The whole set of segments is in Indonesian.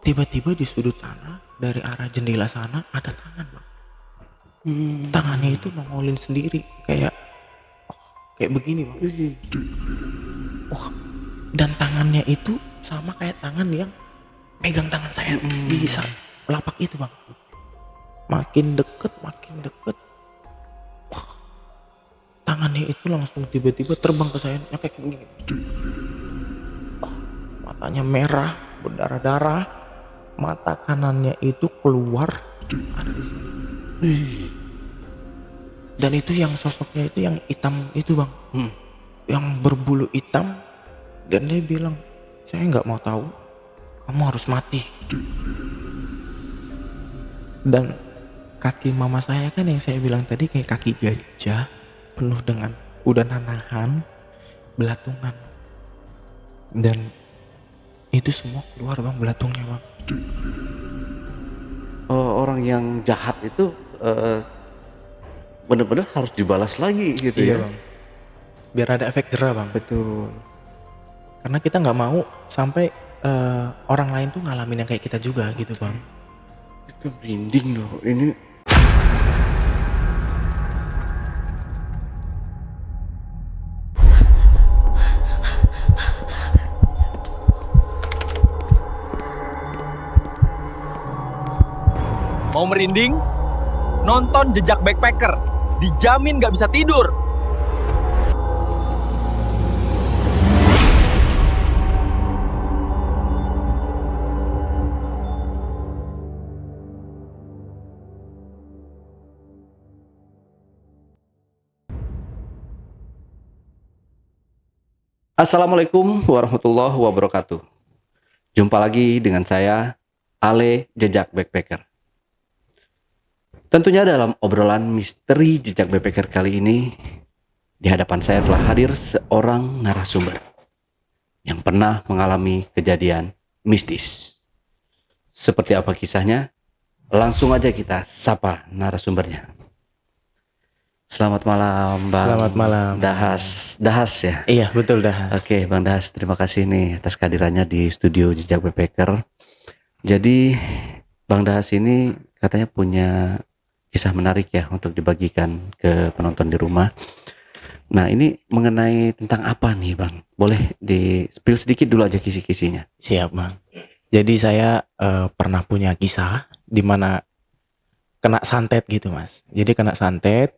tiba-tiba di sudut sana dari arah jendela sana ada tangan bang. Tangannya itu nongolin sendiri kayak begini bang. Wah, dan tangannya itu sama kayak tangan yang pegang tangan saya di lapak itu bang. Makin deket. Wah, tangannya itu langsung tiba-tiba terbang ke saya kayak begini. Wah, matanya merah, berdarah-darah. Mata kanannya itu keluar ada di sini. Dan itu yang sosoknya itu yang hitam itu bang, yang berbulu hitam. Dan dia bilang, saya nggak mau tahu, kamu harus mati. Dan kaki mama saya kan yang saya bilang tadi kayak kaki gajah, penuh dengan udah nanahan, belatungan. Dan itu semua keluar bang, belatungnya bang. Orang yang jahat itu benar-benar harus dibalas lagi gitu ya. Bang, biar ada efek jerah bang. Betul. Karena kita nggak mau sampai orang lain tuh ngalamin yang kayak kita juga gitu bang. Itu merinding loh ini. Mau merinding? Nonton Jejak Backpacker. Dijamin gak bisa tidur. Assalamualaikum warahmatullahi wabarakatuh. Jumpa lagi dengan saya, Ale Jejak Backpacker. Tentunya dalam obrolan misteri Jejak Backpacker kali ini, di hadapan saya telah hadir seorang narasumber yang pernah mengalami kejadian mistis. Seperti apa kisahnya? Langsung aja kita sapa narasumbernya. Selamat malam Bang. Selamat malam. Dahas ya? Iya betul Dahas. Oke Bang Dahas, terima kasih nih atas kehadirannya di studio Jejak Backpacker. Jadi Bang Dahas ini katanya punya kisah menarik ya untuk dibagikan ke penonton di rumah. Nah ini mengenai tentang apa nih Bang? Boleh di-spill sedikit dulu aja kisi-kisinya. Siap bang. Jadi saya pernah punya kisah di mana kena santet gitu mas. Jadi kena santet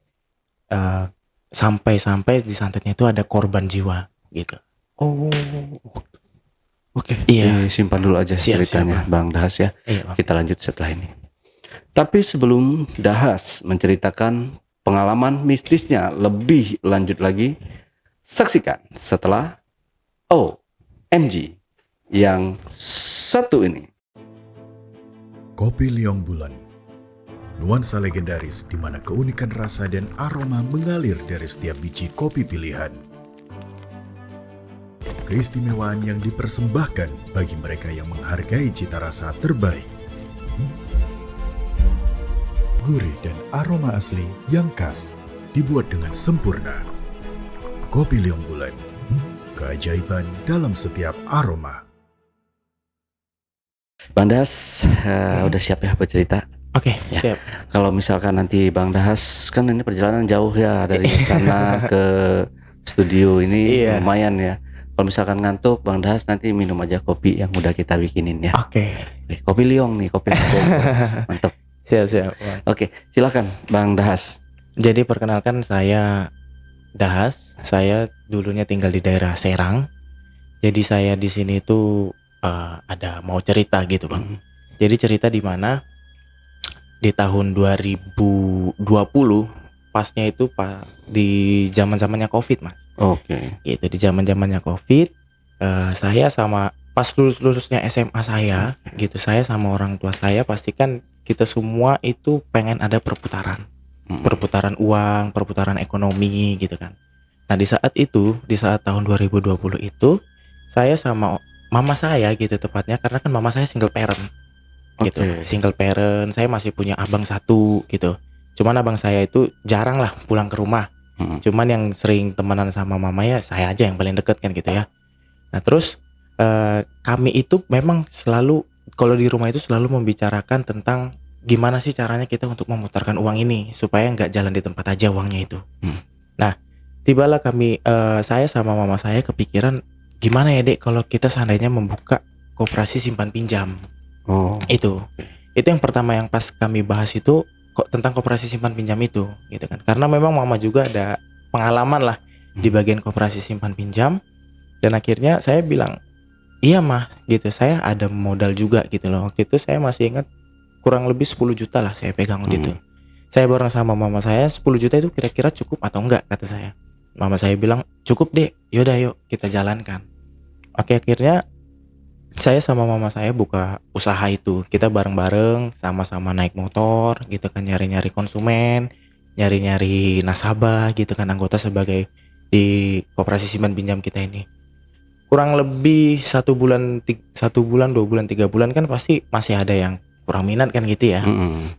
sampai di santetnya itu ada korban jiwa gitu. Oh, oke. Iya. Simpan dulu aja ceritanya siap, Bang Dahas ya. Iya, bang. Kita lanjut setelah ini. Tapi sebelum Dahas menceritakan pengalaman mistisnya lebih lanjut lagi, saksikan setelah OMG yang satu ini. Kopi Liong Bulan, nuansa legendaris di mana keunikan rasa dan aroma mengalir dari setiap biji kopi pilihan. Keistimewaan yang dipersembahkan bagi mereka yang menghargai cita rasa terbaik. Gurih dan aroma asli yang khas dibuat dengan sempurna. Kopi Liong Bulan, keajaiban dalam setiap aroma. Bang Dahas udah siap ya bercerita? Oke, siap. Kalau misalkan nanti Bang Dahas, kan ini perjalanan jauh ya dari sana ke studio ini. Iya. Lumayan ya. Kalau misalkan ngantuk, Bang Dahas nanti minum aja kopi yang udah kita bikinin ya. Oke. Kopi Liong nih, kopi Liong. Mantap. Siap. Oke, silakan Bang Dahas. Jadi perkenalkan saya Dahas. Saya dulunya tinggal di daerah Serang. Jadi saya di sini tuh ada mau cerita gitu bang. Jadi cerita di mana di tahun 2020 pasnya itu di zaman-zamannya Covid mas. Oke. Gitu di zaman-zamannya Covid, saya sama pas lulusnya SMA saya, gitu saya sama orang tua saya pastikan kita semua itu pengen ada perputaran uang, perputaran ekonomi gitu kan. Nah di saat tahun 2020 itu saya sama mama saya gitu tepatnya, karena kan mama saya single parent gitu. Single parent, saya masih punya abang satu gitu. Cuman abang saya itu jarang lah pulang ke rumah. Cuman yang sering temenan sama mama ya saya aja yang paling deket kan gitu ya. Nah terus kami itu memang selalu kalau di rumah itu selalu membicarakan tentang gimana sih caranya kita untuk memutarkan uang ini supaya nggak jalan di tempat aja uangnya itu. Nah, tibalah saya sama mama saya kepikiran gimana ya Dek kalau kita seandainya membuka koperasi simpan pinjam. Oh. Itu yang pertama yang pas kami bahas itu kok tentang koperasi simpan pinjam itu gitu kan. Karena memang mama juga ada pengalaman lah di bagian koperasi simpan pinjam, dan akhirnya saya bilang, "Iya Mah," gitu. "Saya ada modal juga," gitu loh. Waktu itu saya masih ingat kurang lebih 10 juta lah saya pegang waktu itu. Saya bareng sama mama saya, 10 juta itu kira-kira cukup atau enggak kata saya. Mama saya bilang, "Cukup Dek, yaudah yuk kita jalankan." Oke, akhirnya saya sama mama saya buka usaha itu. Kita bareng-bareng sama-sama naik motor gitu kan, nyari-nyari konsumen, nyari-nyari nasabah gitu kan, anggota sebagai di koperasi simpan pinjam kita ini. Kurang lebih 1 bulan, 2 bulan, 3 bulan kan pasti masih ada yang kurang minat kan gitu ya.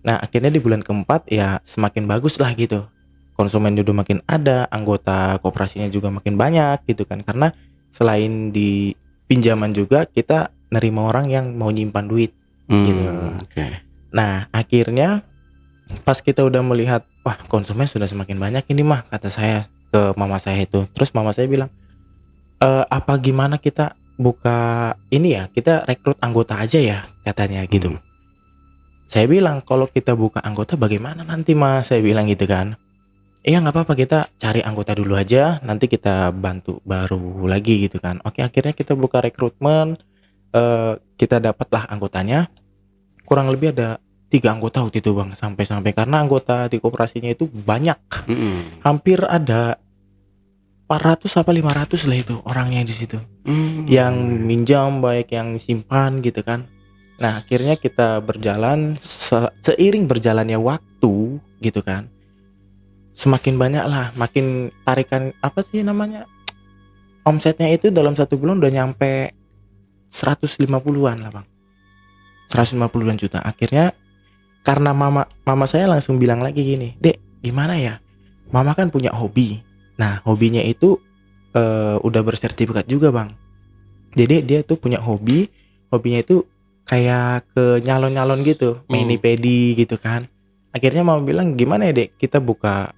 Nah akhirnya di bulan keempat ya semakin bagus lah gitu. Konsumen juga makin ada, anggota koperasinya juga makin banyak gitu kan. Karena selain di pinjaman juga kita nerima orang yang mau nyimpan duit gitu. Nah akhirnya pas kita udah melihat, wah konsumen sudah semakin banyak ini Mah, kata saya ke mama saya itu. Terus mama saya bilang, apa gimana kita buka ini ya, kita rekrut anggota aja ya katanya gitu. Saya bilang, kalau kita buka anggota bagaimana nanti Mas, saya bilang gitu kan. Iya nggak apa-apa, kita cari anggota dulu aja, nanti kita bantu baru lagi gitu kan. Oke, akhirnya kita buka rekrutmen, kita dapatlah anggotanya. Kurang lebih ada 3 anggota waktu itu Bang, sampai karena anggota di koperasinya itu banyak. Hampir ada 400 apa 500 lah itu orangnya di situ. Yang minjam baik yang simpan gitu kan. Nah, akhirnya kita berjalan seiring berjalannya waktu gitu kan. Semakin banyak lah, makin tarikan apa sih namanya? Omsetnya itu dalam 1 bulan udah nyampe 150-an lah Bang. 150-an juta. Akhirnya karena mama saya langsung bilang lagi gini, "Dek, gimana ya? Mama kan punya hobi." Nah, hobinya itu udah bersertifikat juga Bang. Jadi dia tuh punya hobinya itu kayak ke nyalon-nyalon gitu, mani-pedi gitu kan. Akhirnya mama bilang, "Gimana ya Dek, kita buka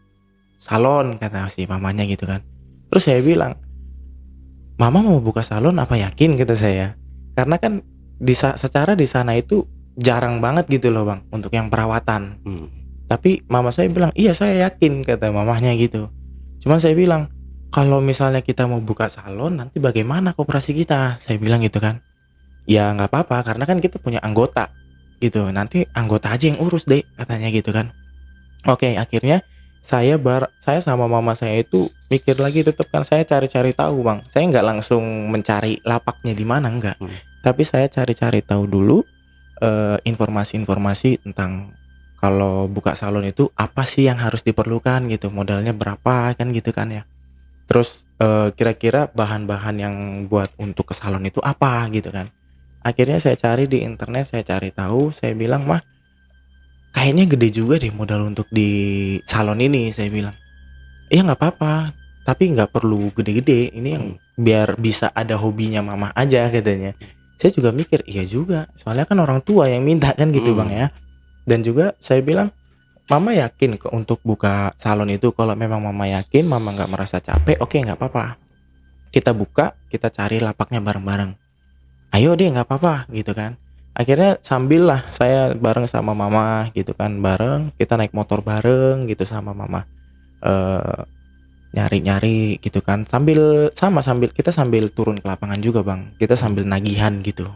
salon," kata si mamanya gitu kan. Terus saya bilang, "Mama mau buka salon apa yakin?" kata saya. Karena kan secara di sana itu jarang banget gitu loh Bang untuk yang perawatan. Tapi mama saya bilang, "Iya saya yakin," kata mamahnya gitu. Cuman saya bilang, "Kalau misalnya kita mau buka salon nanti bagaimana koperasi kita?" Saya bilang gitu kan. "Ya nggak apa-apa karena kan kita punya anggota gitu. Nanti anggota aja yang urus deh," katanya gitu kan. Oke, akhirnya saya sama mama saya itu mikir lagi, tetap kan saya cari-cari tahu Bang. Saya nggak langsung mencari lapaknya di mana, enggak. Tapi saya cari-cari tahu dulu informasi-informasi tentang kalau buka salon itu apa sih yang harus diperlukan gitu, modalnya berapa kan gitu kan ya. Terus kira-kira bahan-bahan yang buat untuk ke salon itu apa gitu kan. Akhirnya saya cari di internet, saya cari tahu, saya bilang, "Mah, kayaknya gede juga deh modal untuk di salon ini," saya bilang. "Iya nggak apa-apa, tapi nggak perlu gede-gede, ini yang biar bisa ada hobinya mama aja," katanya. Saya juga mikir, iya juga, soalnya kan orang tua yang minta kan gitu Bang ya. Dan juga saya bilang, "Mama yakin kok untuk buka salon itu, kalau memang mama yakin, mama nggak merasa capek, oke nggak apa-apa. Kita buka, kita cari lapaknya bareng-bareng. Ayo deh nggak apa-apa," gitu kan. Akhirnya sambil lah saya bareng sama mama gitu kan, bareng, kita naik motor bareng gitu sama mama. Nyari-nyari gitu kan, sambil kita sambil turun ke lapangan juga Bang. Kita sambil nagihan gitu.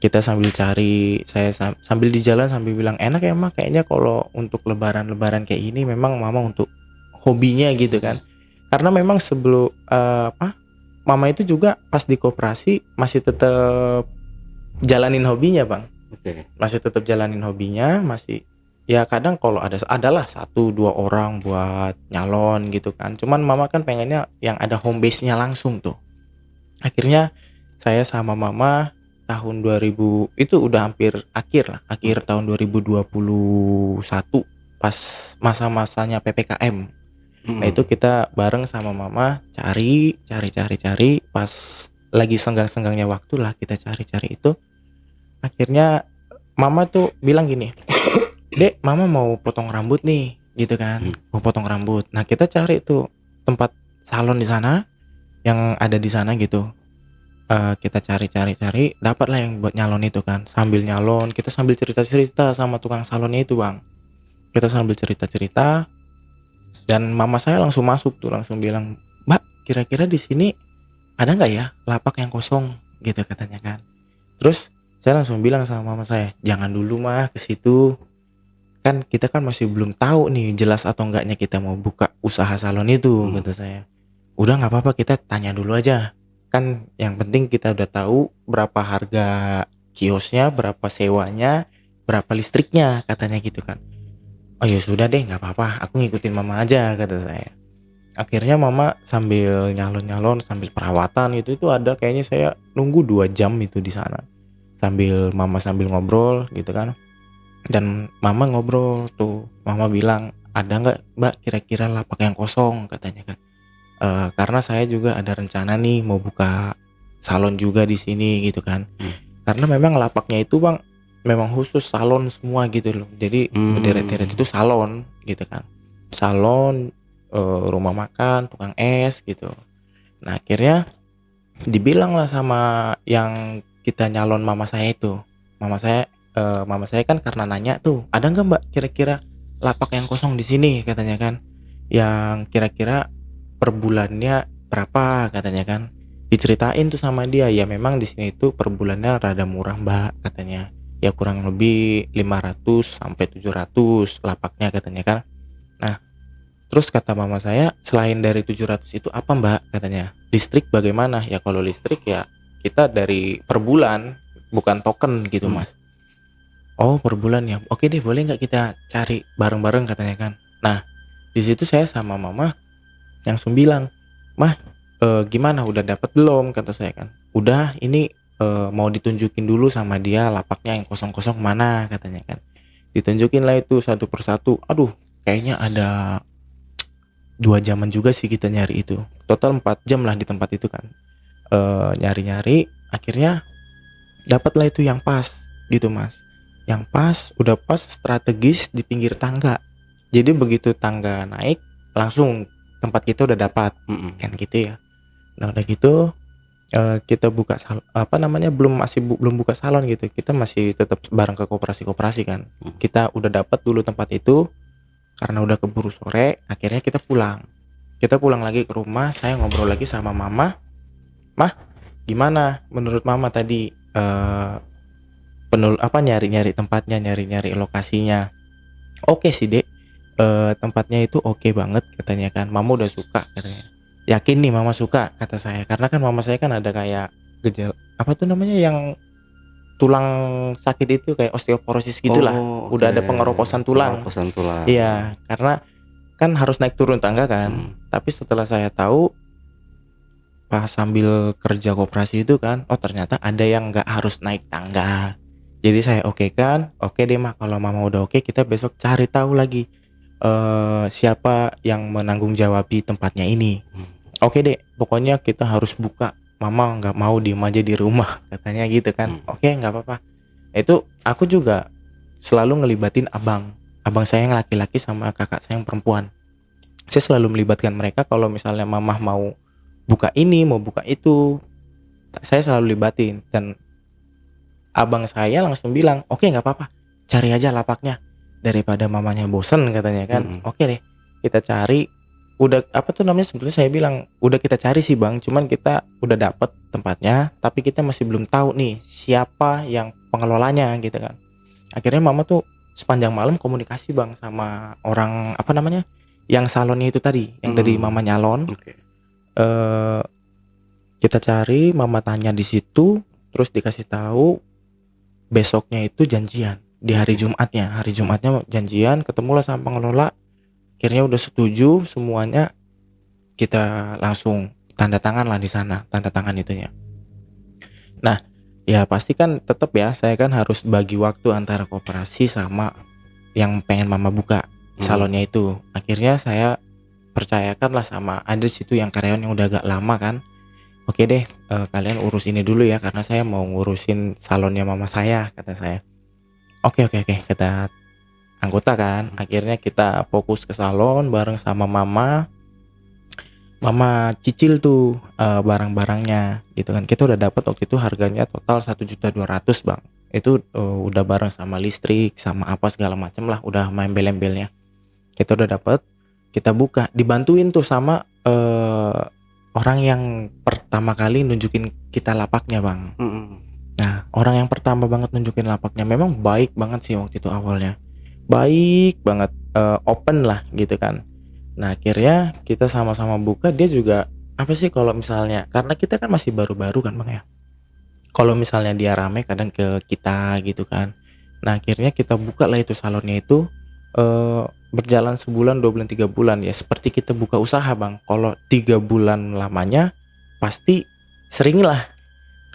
Kita sambil cari, saya sambil di jalan sambil bilang, "Enak ya Mak, kayaknya kalau untuk lebaran kayak ini memang mama untuk hobinya," gitu kan. Karena memang sebelum mama itu juga pas di koperasi masih tetap jalanin hobinya Bang. Masih tetap jalanin hobinya, masih ya kadang kalau adalah 1-2 orang buat nyalon gitu kan. Cuman mama kan pengennya yang ada home base-nya langsung tuh. Akhirnya saya sama mama tahun 2000 itu udah akhir tahun 2021 pas masa-masanya PPKM. Nah itu kita bareng sama mama cari pas lagi senggang-senggangnya waktu lah kita cari itu. akhirnya mama tuh bilang gini, Dek, mama mau potong rambut nih, gitu kan. Mau potong rambut. Nah, kita cari tuh tempat salon di sana, yang ada di sana gitu. Kita cari, dapatlah yang buat nyalon itu kan. Sambil nyalon, kita sambil cerita-cerita sama tukang salonnya itu, Bang. Kita sambil cerita-cerita, dan mama saya langsung masuk tuh, langsung bilang, Mbak, kira-kira di sini ada nggak ya lapak yang kosong, gitu katanya kan. Terus saya langsung bilang sama mama saya, jangan dulu mah ke situ. Kan kita kan masih belum tahu nih jelas atau enggaknya kita mau buka usaha salon itu, kata saya. Udah nggak apa-apa, kita tanya dulu aja. Kan yang penting kita udah tahu berapa harga kiosnya, berapa sewanya, berapa listriknya, katanya gitu kan. Oh ya sudah deh, nggak apa-apa, aku ngikutin mama aja, kata saya. Akhirnya mama sambil nyalon-nyalon, sambil perawatan itu ada kayaknya saya nunggu 2 jam itu di sana. Sambil ngobrol gitu kan. Dan mama ngobrol tuh, mama bilang, ada nggak Mbak kira-kira lapak yang kosong, katanya kan. Karena saya juga ada rencana nih mau buka salon juga di sini gitu kan. Karena memang lapaknya itu Bang memang khusus salon semua gitu loh. Jadi berderet-deret itu salon gitu kan. Salon, rumah makan, tukang es gitu. Nah, akhirnya dibilang lah sama yang kita nyalon mama saya itu. Mama saya kan karena nanya tuh, ada nggak Mbak kira-kira lapak yang kosong di sini, katanya kan. Yang kira-kira per bulannya berapa, katanya kan. Diceritain tuh sama dia, ya memang di sini tuh per bulannya rada murah Mbak, katanya. Ya kurang lebih 500 sampai 700 lapaknya, katanya kan. Nah, terus kata mama saya, selain dari 700 itu apa Mbak, katanya. Listrik bagaimana? Ya kalau listrik ya kita dari per bulan, bukan token gitu Mas. Oh per bulan ya, oke deh, boleh nggak kita cari bareng-bareng, katanya kan. Nah, di situ saya sama mama langsung bilang, Mah, gimana udah dapat belum, kata saya kan. Udah, ini mau ditunjukin dulu sama dia lapaknya yang kosong-kosong mana, katanya kan. Ditunjukin lah itu satu persatu. Aduh, kayaknya ada 2 jaman juga sih kita nyari itu. Total 4 jam lah di tempat itu kan. Nyari-nyari, akhirnya dapatlah itu yang pas gitu Mas. Yang pas, udah pas, strategis di pinggir tangga. Jadi begitu tangga naik, langsung tempat kita udah dapat, kan gitu ya. Nah udah gitu, kita buka belum buka salon gitu. Kita masih tetap bareng ke koperasi kan. Kita udah dapat dulu tempat itu, karena udah keburu sore. Akhirnya kita pulang lagi ke rumah. Saya ngobrol lagi sama mama, Mah, gimana menurut mama tadi nyari-nyari tempatnya, nyari-nyari lokasinya. Oke sih Dek, tempatnya itu oke banget, katanya kan. Mama udah suka, katanya. Yakin nih mama suka, kata saya. Karena kan mama saya kan ada kayak gejala apa tuh namanya, yang tulang sakit itu kayak osteoporosis gitulah. Udah ada pengeroposan tulang. Iya, karena kan harus naik turun tangga kan. Tapi setelah saya tahu pas sambil kerja koperasi itu kan, oh ternyata ada yang nggak harus naik tangga. Jadi saya oke deh mah, kalau mama udah oke, kita besok cari tahu lagi siapa yang menanggung jawab di tempatnya ini. Oke deh, pokoknya kita harus buka. Mama nggak mau diem aja di rumah, katanya gitu kan. Oke, nggak apa-apa. Itu aku juga selalu ngelibatin abang saya yang laki-laki sama kakak saya yang perempuan. Saya selalu melibatkan mereka kalau misalnya mama mau buka ini, mau buka itu, saya selalu libatin. Dan abang saya langsung bilang, oke nggak apa-apa, cari aja lapaknya, daripada mamanya bosen, katanya kan. Oke deh, kita cari. Udah sebetulnya saya bilang udah kita cari sih Bang, cuman kita udah dapet tempatnya, tapi kita masih belum tahu nih siapa yang pengelolanya gitu kan. Akhirnya mama tuh sepanjang malam komunikasi Bang sama orang yang salonnya itu tadi, yang tadi mama nyalon. Kita cari, mama tanya di situ, terus dikasih tahu besoknya itu janjian di hari Jumatnya janjian, ketemulah sama pengelola. Akhirnya udah setuju semuanya, kita langsung tanda tangan lah di sana, tanda tangan itunya. Nah ya pasti kan tetap ya, saya kan harus bagi waktu antara koperasi sama yang pengen mama buka salonnya itu. Akhirnya saya percayakan lah sama ada situ yang karyawan yang udah agak lama kan. oke deh, kalian urus ini dulu ya karena saya mau ngurusin salonnya mama saya, kata saya. Oke oke oke, kata anggota kan. Akhirnya kita fokus ke salon bareng sama mama. Mama cicil tuh barang-barangnya gitu kan. Kita udah dapat waktu itu harganya total 1.200.000 Bang. Itu udah bareng sama listrik sama apa segala macem lah, udah main embel-embelnya. Kita udah dapat, kita buka, dibantuin tuh sama orang yang pertama kali nunjukin kita lapaknya Bang. Nah, orang yang pertama banget nunjukin lapaknya memang baik banget sih waktu itu awalnya. Baik banget, open lah gitu kan. Nah, akhirnya kita sama-sama buka, dia juga apa sih kalau misalnya karena kita kan masih baru-baru kan Bang ya. Kalau misalnya dia rame kadang ke kita gitu kan. Nah, akhirnya kita buka lah itu salonnya itu berjalan sebulan, 2 bulan, 3 bulan ya seperti kita buka usaha Bang. Kalau 3 bulan lamanya pasti sering lah.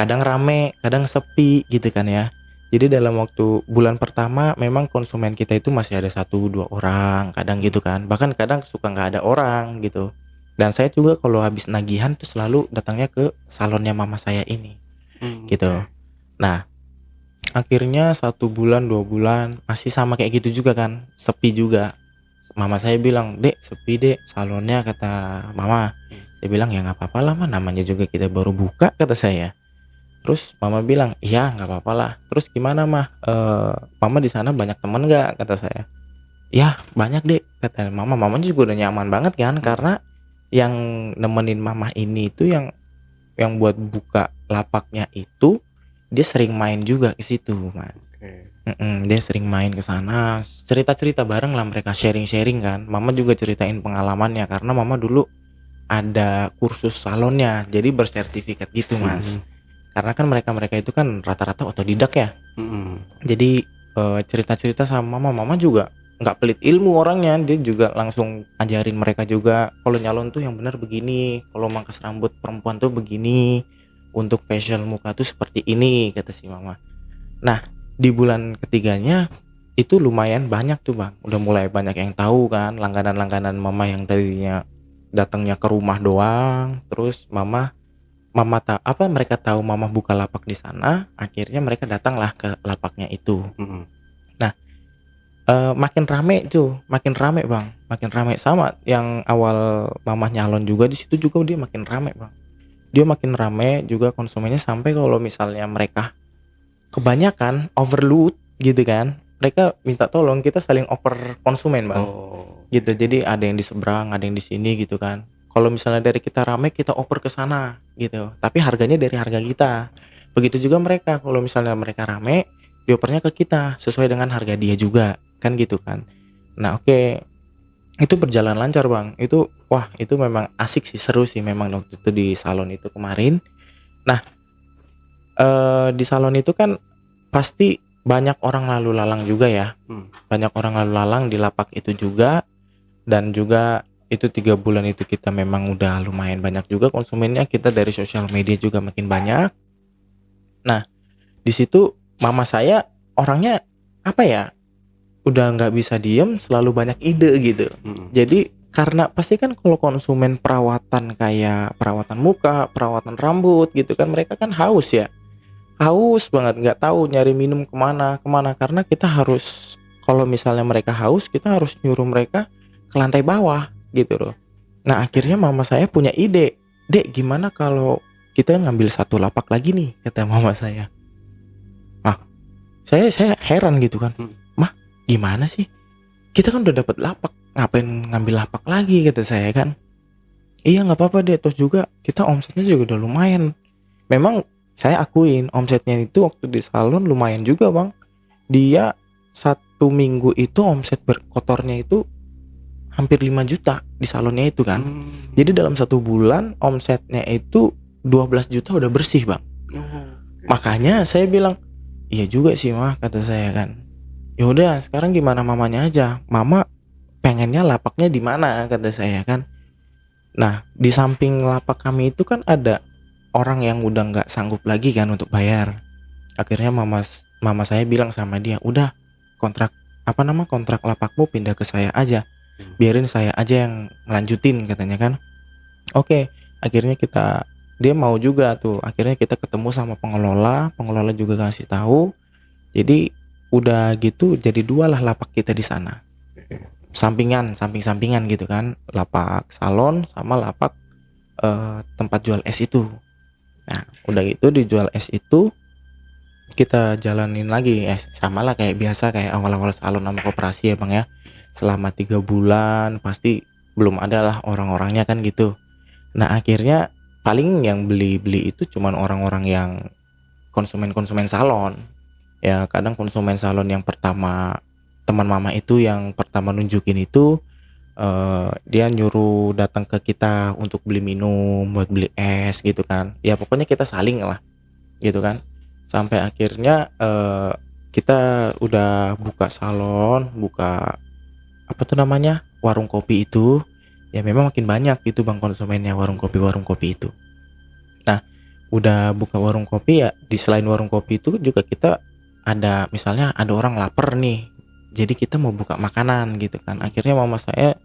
Kadang rame, kadang sepi gitu kan ya. Jadi dalam waktu bulan pertama memang konsumen kita itu masih ada 1-2 orang, kadang gitu kan. Bahkan kadang suka nggak ada orang gitu. Dan saya juga kalau habis nagihan tuh selalu datangnya ke salonnya mama saya ini, gitu. Nah, akhirnya 1 bulan, 2 bulan masih sama kayak gitu juga kan, sepi juga. Mama saya bilang, "Dek, sepi dek salonnya," kata mama. Saya bilang, "Ya nggak apa-apa lah mah, namanya juga kita baru buka," kata saya. Terus mama bilang, "Iya nggak apa-apa lah." Terus gimana mah? Mama di sana banyak temen nggak? Kata saya. Ya banyak deh kata mama. Mama juga udah nyaman banget kan karena yang nemenin mama ini itu yang buat buka lapaknya itu dia sering main juga ke situ Mas. Dia sering main ke sana, cerita-cerita bareng lah mereka sharing-sharing kan. Mama juga ceritain pengalamannya karena mama dulu ada kursus salonnya, jadi bersertifikat gitu Mas. Karena kan mereka itu kan rata-rata otodidak ya. Jadi cerita-cerita sama mama juga nggak pelit ilmu orangnya, dia juga langsung ajarin mereka juga kalau nyalon tuh yang benar begini, kalau mangkas rambut perempuan tuh begini, untuk facial muka tuh seperti ini, kata si mama. Nah, di bulan ketiganya itu lumayan banyak tuh Bang, udah mulai banyak yang tahu kan, langganan-langganan mama yang tadinya datangnya ke rumah doang, terus mereka tahu mama buka lapak di sana, akhirnya mereka datanglah ke lapaknya itu. Nah, makin rame Bang, makin rame sama yang awal mama nyalon juga di situ juga dia makin rame Bang. Dia makin rame juga konsumennya sampai kalau misalnya mereka kebanyakan overload gitu kan, mereka minta tolong kita saling oper konsumen Bang. Gitu, jadi ada yang di seberang, ada yang di sini gitu kan. Kalau misalnya dari kita rame kita oper ke sana gitu, tapi harganya dari harga kita. Begitu juga mereka, kalau misalnya mereka rame diopernya ke kita sesuai dengan harga dia juga kan gitu kan. Nah oke, itu berjalan lancar Bang. Itu wah itu memang asik sih, seru sih memang waktu itu di salon itu kemarin. Nah di salon itu kan pasti banyak orang lalu lalang juga ya. Banyak orang lalu lalang di lapak itu juga. Dan juga itu 3 bulan itu kita memang udah lumayan banyak juga konsumennya, kita dari sosial media juga makin banyak. Nah di situ mama saya orangnya apa ya, udah nggak bisa diem, selalu banyak ide gitu. Jadi karena pasti kan kalau konsumen perawatan kayak perawatan muka, perawatan rambut gitu kan, mereka kan haus ya, haus banget, nggak tahu nyari minum kemana karena kita harus, kalau misalnya mereka haus kita harus nyuruh mereka ke lantai bawah gitu loh. Nah akhirnya mama saya punya ide, "Dek, gimana kalau kita ngambil satu lapak lagi nih," kata mama saya. Saya heran gitu kan, "Mah gimana sih, kita kan udah dapat lapak, ngapain ngambil lapak lagi," kata saya kan. "Iya nggak apa-apa deh, terus juga kita omsetnya juga udah lumayan." Memang saya akuin omsetnya itu waktu di salon lumayan juga Bang. Dia 1 minggu itu omset berkotornya itu hampir 5 juta di salonnya itu kan. Jadi dalam 1 bulan omsetnya itu 12 juta udah bersih Bang. Makanya saya bilang, "Iya juga sih mah," kata saya kan. "Ya udah sekarang gimana mamanya aja, mama pengennya lapaknya di mana," kata saya kan. Nah di samping lapak kami itu kan ada orang yang udah nggak sanggup lagi kan untuk bayar. Akhirnya mama saya bilang sama dia, "Udah kontrak lapakmu pindah ke saya aja, biarin saya aja yang melanjutin," katanya kan. Oke, akhirnya kita dia mau juga tuh. Akhirnya kita ketemu sama pengelola juga ngasih tahu. Jadi udah gitu jadi 2 lah lapak kita di sana. Samping-sampingan gitu kan. Lapak salon sama lapak tempat jual es itu. Nah, udah gitu dijual es itu kita jalanin lagi sama lah kayak biasa kayak awal-awal salon sama koperasi ya Bang ya. Selama 3 bulan pasti belum ada lah orang-orangnya kan gitu. Nah, akhirnya paling yang beli-beli itu cuman orang-orang yang konsumen-konsumen salon. Ya, kadang konsumen salon yang pertama teman mama itu yang pertama nunjukin itu dia nyuruh datang ke kita untuk beli minum, buat beli es gitu kan. Ya pokoknya kita saling lah gitu kan. Sampai akhirnya kita udah buka salon, buka apa tuh namanya? Warung kopi itu. Ya memang makin banyak gitu Bang konsumennya warung kopi itu. Nah, udah buka warung kopi ya di selain warung kopi itu juga kita ada misalnya ada orang lapar nih. Jadi kita mau buka makanan gitu kan. Akhirnya mama saya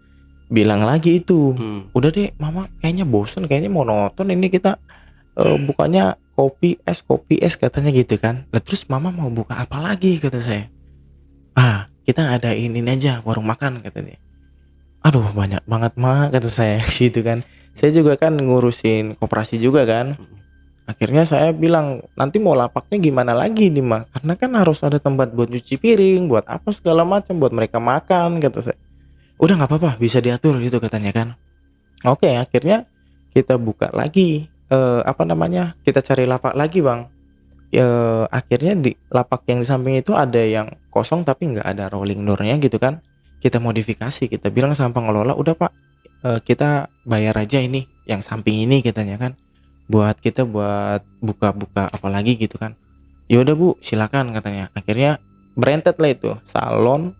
bilang lagi itu, udah deh mama kayaknya bosen, kayaknya monoton ini kita bukanya kopi es katanya gitu kan. Lah terus mama mau buka apa lagi kata saya. Kita ada ini aja warung makan katanya. Aduh banyak banget mah kata saya gitu kan. Saya juga kan ngurusin koperasi juga kan. Akhirnya saya bilang nanti mau lapaknya gimana lagi nih mah, karena kan harus ada tempat buat cuci piring, buat apa segala macam, buat mereka makan kata saya. Udah nggak apa-apa bisa diatur gitu katanya kan. Oke, akhirnya kita buka lagi kita cari lapak lagi Bang. Akhirnya di lapak yang di samping itu ada yang kosong tapi nggak ada rolling door-nya gitu kan. Kita modifikasi, kita bilang sama pengelola udah Pak, kita bayar aja ini yang samping ini katanya kan, buat kita buat buka-buka apalagi gitu kan. Ya udah Bu silakan katanya. Akhirnya berentet lah itu salon,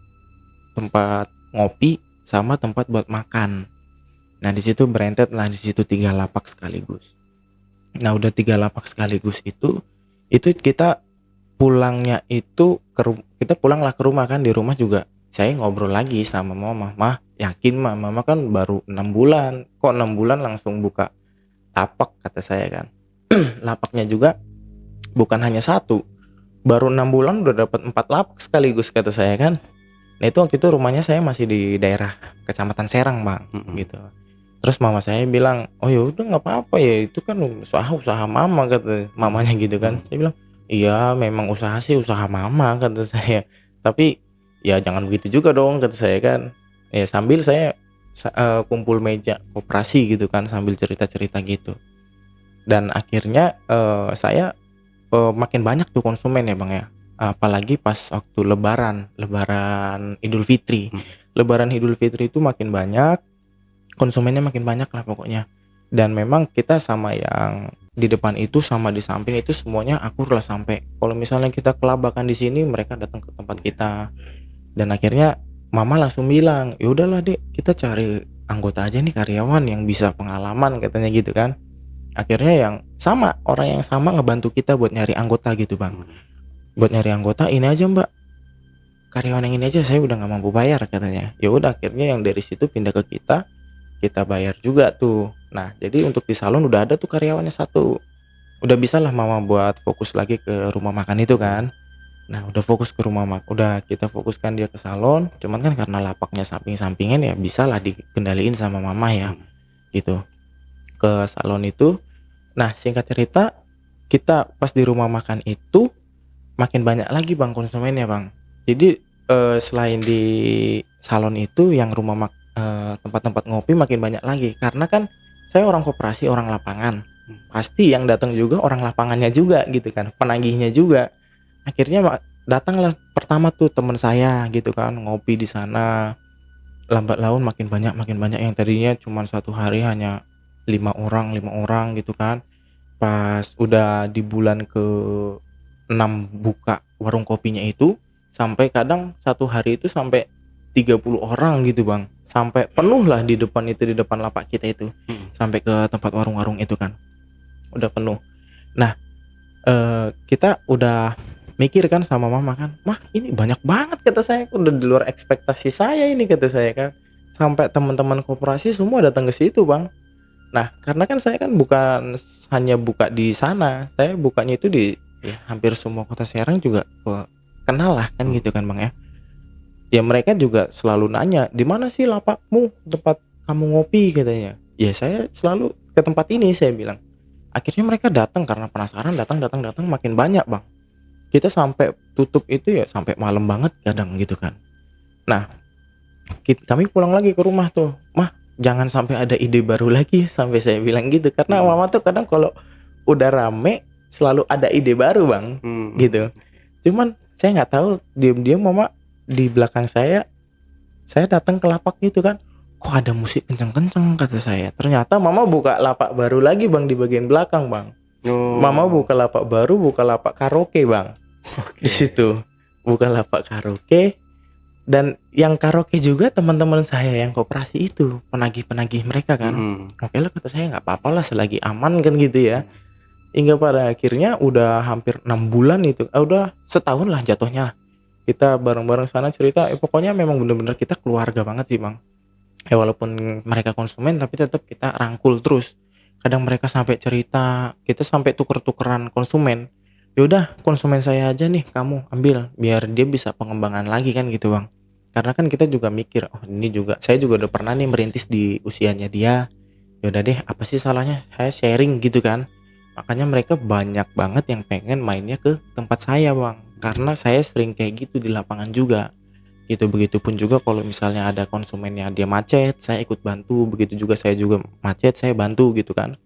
tempat ngopi sama tempat buat makan. Nah di situ berentet lah, di situ 3 lapak sekaligus. Nah udah 3 lapak sekaligus itu kita pulangnya itu kita pulanglah ke rumah kan. Di rumah juga saya ngobrol lagi sama mama. Mah yakin mama kan baru 6 bulan, kok 6 bulan langsung buka lapak kata saya kan. Lapaknya juga bukan hanya satu, baru 6 bulan udah dapat 4 lapak sekaligus kata saya kan. Nah itu waktu itu rumahnya saya masih di daerah Kecamatan Serang Bang gitu. Terus mama saya bilang, oh ya udah nggak apa-apa ya, itu kan usaha mama kata mamanya gitu kan. Saya bilang, iya memang usaha sih usaha mama kata saya, tapi ya jangan begitu juga dong kata saya kan. Ya sambil saya kumpul meja koperasi gitu kan sambil cerita-cerita gitu. Dan akhirnya saya makin banyak tuh konsumen ya Bang ya. Apalagi pas waktu lebaran Idul Fitri. Lebaran Idul Fitri itu makin banyak, konsumennya makin banyak lah pokoknya. Dan memang kita sama yang di depan itu sama di samping itu semuanya akur lah, sampai kalau misalnya kita kelabakan di sini mereka datang ke tempat kita. Dan akhirnya mama langsung bilang, ya udahlah Dek, kita cari anggota aja nih, karyawan yang bisa pengalaman katanya gitu kan. Akhirnya yang sama, orang yang sama ngebantu kita buat nyari anggota gitu Bang. Buat nyari anggota, ini aja Mbak, karyawan yang ini aja saya udah nggak mampu bayar katanya. Ya udah akhirnya yang dari situ pindah ke kita bayar juga tuh. Nah jadi untuk di salon udah ada tuh karyawannya 1, udah bisa lah mama buat fokus lagi ke rumah makan itu kan. Nah udah fokus ke rumah makan, udah kita fokuskan dia ke salon. Cuman kan karena lapaknya samping-sampingan ya bisa lah dikendaliin sama mama ya gitu ke salon itu. Nah singkat cerita kita pas di rumah makan itu makin banyak lagi Bang konsumennya Bang. Jadi selain di salon itu yang tempat-tempat ngopi makin banyak lagi, karena kan saya orang koperasi, orang lapangan, pasti yang datang juga orang lapangannya juga gitu kan, penagihnya juga. Akhirnya datanglah pertama tuh teman saya gitu kan, ngopi di sana. Lambat laun makin banyak yang tadinya cuma satu hari hanya 5 orang gitu kan. Pas udah di bulan ke 6 buka warung kopinya itu, sampai kadang satu hari itu sampai 30 orang gitu Bang, sampai penuh lah di depan lapak kita itu, sampai ke tempat warung-warung itu kan udah penuh. Nah kita udah mikir kan sama mama kan, mah ini banyak banget kata saya, udah di luar ekspektasi saya ini kata saya kan. Sampai teman-teman koperasi semua datang ke situ Bang. Nah, karena kan saya kan bukan hanya buka di sana, saya bukanya itu di ya hampir semua kota Serang juga kenal lah kan gitu kan Bang ya. Ya mereka juga selalu nanya, "Di mana sih lapakmu, tempat kamu ngopi?" katanya. Ya saya selalu ke tempat ini saya bilang. Akhirnya mereka datang karena penasaran, datang makin banyak Bang. Kita sampai tutup itu ya sampai malam banget kadang gitu kan. Nah, kami pulang lagi ke rumah tuh, "Mah, jangan sampai ada ide baru lagi," sampai saya bilang gitu. Karena mama tuh kadang kalau udah rame selalu ada ide baru Bang, gitu. Cuman saya nggak tahu, diam-diam mama di belakang saya datang ke lapak gitu kan, "Kok ada musik kenceng-kenceng," kata saya. Ternyata mama buka lapak baru lagi Bang di bagian belakang Bang. Mama buka lapak baru, buka lapak karaoke Bang. Di situ buka lapak karaoke, dan yang karaoke juga teman-teman saya yang koperasi itu, penagih-penagih mereka kan. Oke lah kata saya, nggak apa-apa lah selagi aman kan gitu ya. Hingga pada akhirnya udah hampir 6 bulan itu, udah setahun lah jatuhnya. Kita bareng-bareng sana cerita, pokoknya memang bener-bener kita keluarga banget sih Bang. Ya walaupun mereka konsumen tapi tetap kita rangkul terus. Kadang mereka sampai cerita, kita sampai tuker-tukeran konsumen. Ya udah konsumen saya aja nih kamu ambil biar dia bisa pengembangan lagi kan gitu Bang. Karena kan kita juga mikir, oh ini juga saya juga udah pernah nih merintis di usianya dia. Ya udah deh, apa sih salahnya saya sharing gitu kan. Makanya mereka banyak banget yang pengen mainnya ke tempat saya Bang. Karena saya sering kayak gitu di lapangan juga. Gitu, begitupun juga kalau misalnya ada konsumennya dia macet, saya ikut bantu. Begitu juga saya juga macet, saya bantu gitu kan.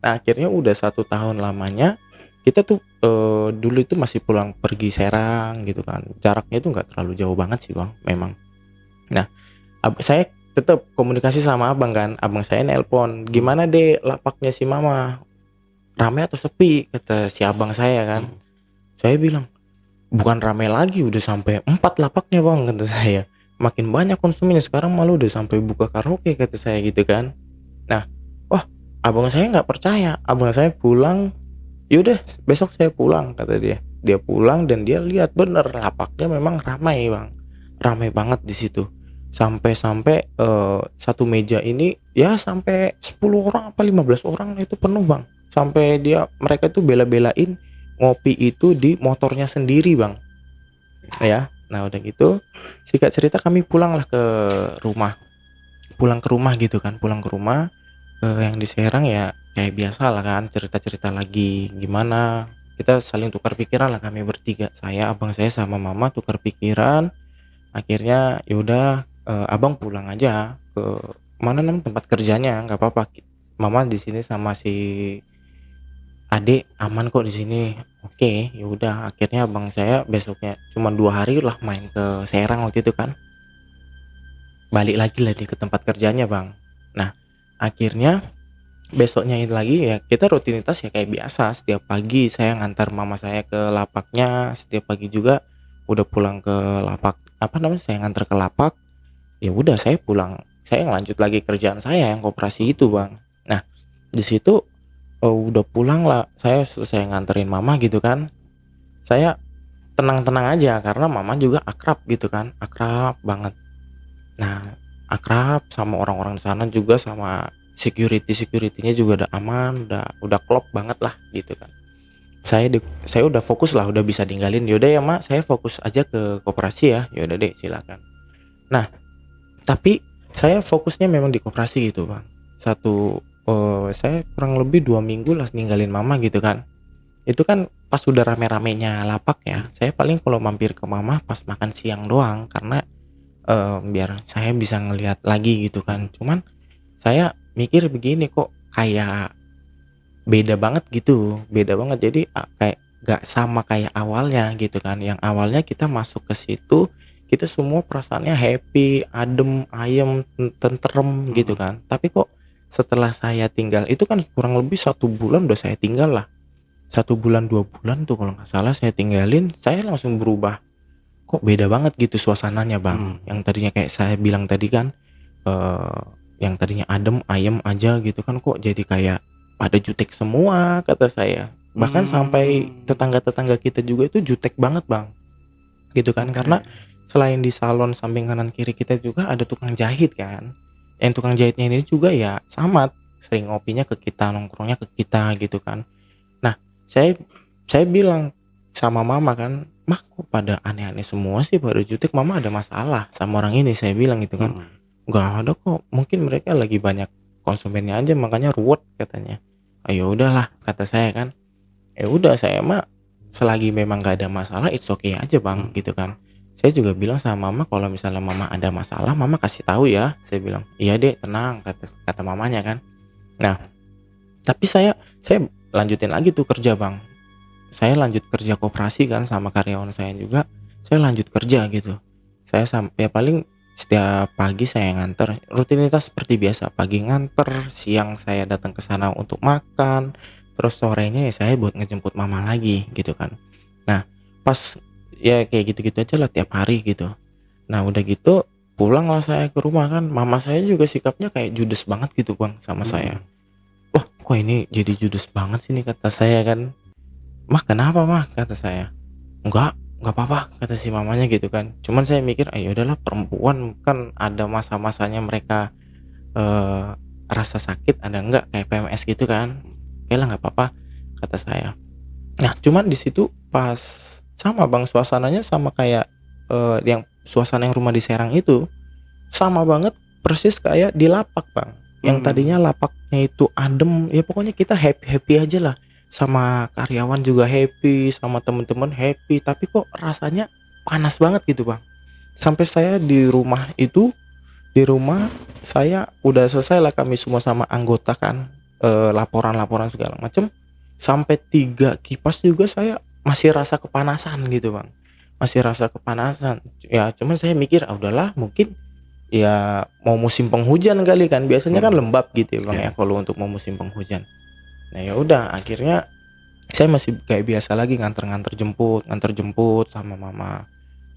Nah akhirnya udah 1 tahun lamanya kita tuh dulu itu masih pulang pergi Serang gitu kan. Jaraknya itu nggak terlalu jauh banget sih Bang memang. Nah saya tetap komunikasi sama abang kan. Abang saya nelpon, "Gimana deh lapaknya si mama, rame atau sepi?" kata si abang saya kan. Saya bilang, "Bukan rame lagi, udah sampai 4 lapaknya Bang," kata saya. "Makin banyak konsumennya, sekarang malah udah sampai buka karaoke," kata saya gitu kan. Nah, wah, abang saya nggak percaya. Abang saya pulang, "Yaudah besok saya pulang," kata dia. Dia pulang dan dia lihat bener lapaknya memang ramai Bang. Ramai banget di situ. Sampai-sampai satu meja ini ya sampai 10 orang apa 15 orang itu penuh Bang. Sampai mereka tuh bela-belain ngopi itu di motornya sendiri Bang. Ya, nah udah gitu singkat cerita kami pulanglah ke rumah. Pulang ke rumah gitu kan, pulang ke rumah yang di Serang ya kayak biasa lah kan, cerita-cerita lagi gimana. Kita saling tukar pikiran lah kami bertiga. Saya, abang saya sama mama tukar pikiran. Akhirnya ya udah abang pulang aja ke mana namanya tempat kerjanya, nggak apa-apa. Mama di sini sama si adik aman kok di sini. Oke, ya udah akhirnya abang saya besoknya cuma 2 hari lah main ke Serang waktu itu kan. Balik lagi lah dia ke tempat kerjanya Bang. Nah akhirnya besoknya itu lagi ya kita rutinitas ya kayak biasa. Setiap pagi saya ngantar mama saya ke lapaknya. Setiap pagi juga udah pulang ke lapak, apa namanya, saya ngantar ke lapak. Ya udah saya pulang, saya lanjut lagi kerjaan saya yang koperasi itu Bang. Nah di situ udah pulang lah, saya selesai nganterin mama gitu kan, saya tenang-tenang aja karena mama juga akrab gitu kan, akrab banget. Nah akrab sama orang-orang di sana juga, sama securitynya juga udah aman, udah klop banget lah gitu kan. Saya udah fokus lah, udah bisa tinggalin. Yaudah ya mak, saya fokus aja ke koperasi ya. Yaudah deh silakan. Nah tapi saya fokusnya memang di koperasi gitu Bang. Saya kurang lebih 2 minggu lah ninggalin mama gitu kan. Itu kan pas udah rame-ramenya lapak ya. Saya paling kalau mampir ke mama pas makan siang doang, karena biar saya bisa ngelihat lagi gitu kan. Cuman saya mikir begini, kok kayak beda banget gitu, beda banget. Jadi kayak gak sama kayak awalnya gitu kan. Yang awalnya kita masuk ke situ, kita semua perasaannya happy, adem, ayem, tentrem gitu kan. Tapi kok setelah saya tinggal itu kan kurang lebih 1 bulan udah saya tinggal lah, 1 bulan 2 bulan tuh kalau nggak salah saya tinggalin, saya langsung berubah. Kok beda banget gitu suasananya Bang. Yang tadinya kayak saya bilang tadi kan, yang tadinya adem ayem aja gitu kan, kok jadi kayak pada jutek semua kata saya. Bahkan sampai tetangga-tetangga kita juga itu jutek banget Bang gitu kan. Karena selain di salon samping kanan kiri kita juga ada tukang jahit kan. Yang tukang jahitnya ini juga ya sama sering ngopinya ke kita, nongkrongnya ke kita gitu kan. Nah, saya bilang sama mama kan, "Mah, kok pada aneh-aneh semua sih, pada jutek, mama ada masalah sama orang ini," saya bilang gitu kan. Mm-mm. "Nggak ada kok, mungkin mereka lagi banyak konsumennya aja makanya ruwet," katanya. "Ah, ya udahlah," kata saya kan. Ya udah, saya mah selagi memang nggak ada masalah, it's okay aja bang gitu kan. Saya juga bilang sama mama, kalau misalnya mama ada masalah, mama kasih tahu ya, saya bilang. "Iya dek, tenang," kata mamanya kan. Nah, tapi saya lanjutin lagi tuh kerja bang. Saya lanjut kerja koperasi kan sama karyawan saya juga. Saya lanjut kerja gitu. Saya sampai paling setiap pagi saya nganter, rutinitas seperti biasa. Pagi nganter, siang saya datang ke sana untuk makan, terus sorenya ya saya buat ngejemput mama lagi gitu kan. Nah, pas ya kayak gitu-gitu aja lah tiap hari gitu. Nah, udah gitu pulanglah saya ke rumah kan. Mama saya juga sikapnya kayak judes banget gitu bang sama saya. "Wah, kok ini jadi judes banget sih nih," kata saya kan. "Mah, kenapa mah?" kata saya. Enggak apa-apa," kata si mamanya gitu kan. Cuman saya mikir, "Ah, ya udahlah, perempuan kan ada masa-masanya mereka eh, rasa sakit, ada enggak kayak PMS gitu kan. Oke lah, nggak apa-apa," kata saya. Nah, cuman di situ pas sama bang, suasananya sama kayak yang suasana yang rumah di Serang itu, sama banget persis kayak di lapak bang. Yang tadinya lapaknya itu adem, ya pokoknya kita happy happy aja lah, sama karyawan juga happy, sama temen-temen happy, tapi kok rasanya panas banget gitu bang. Sampai saya di rumah itu, di rumah saya udah selesai lah kami semua sama anggota kan, laporan-laporan segala macem, sampai 3 kipas juga saya masih rasa kepanasan gitu bang, masih rasa kepanasan. Ya cuman saya mikir, ah udahlah, mungkin ya mau musim penghujan kali kan, biasanya kan lembab gitu ya bang ya kalau untuk mau musim penghujan. Nah ya udah, akhirnya saya masih kayak biasa lagi nganter jemput sama mama.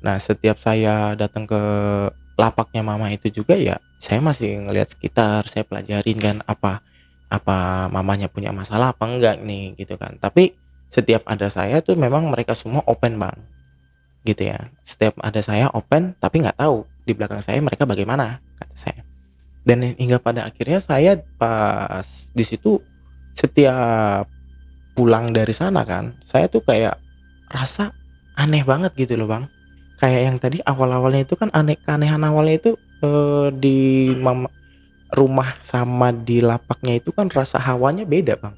Nah, setiap saya datang ke lapaknya mama itu juga ya saya masih ngelihat sekitar, saya pelajarin kan apa apa mamanya punya masalah apa enggak nih gitu kan. Tapi setiap ada saya tuh memang mereka semua open bang gitu ya. Setiap ada saya open, tapi nggak tahu di belakang saya mereka bagaimana, kata saya. Dan hingga pada akhirnya saya pas di situ, setiap pulang dari sana kan, saya tuh kayak rasa aneh banget gitu loh bang. Kayak yang tadi awal-awalnya itu kan, keanehan awalnya itu di rumah sama di lapaknya itu kan rasa hawanya beda bang.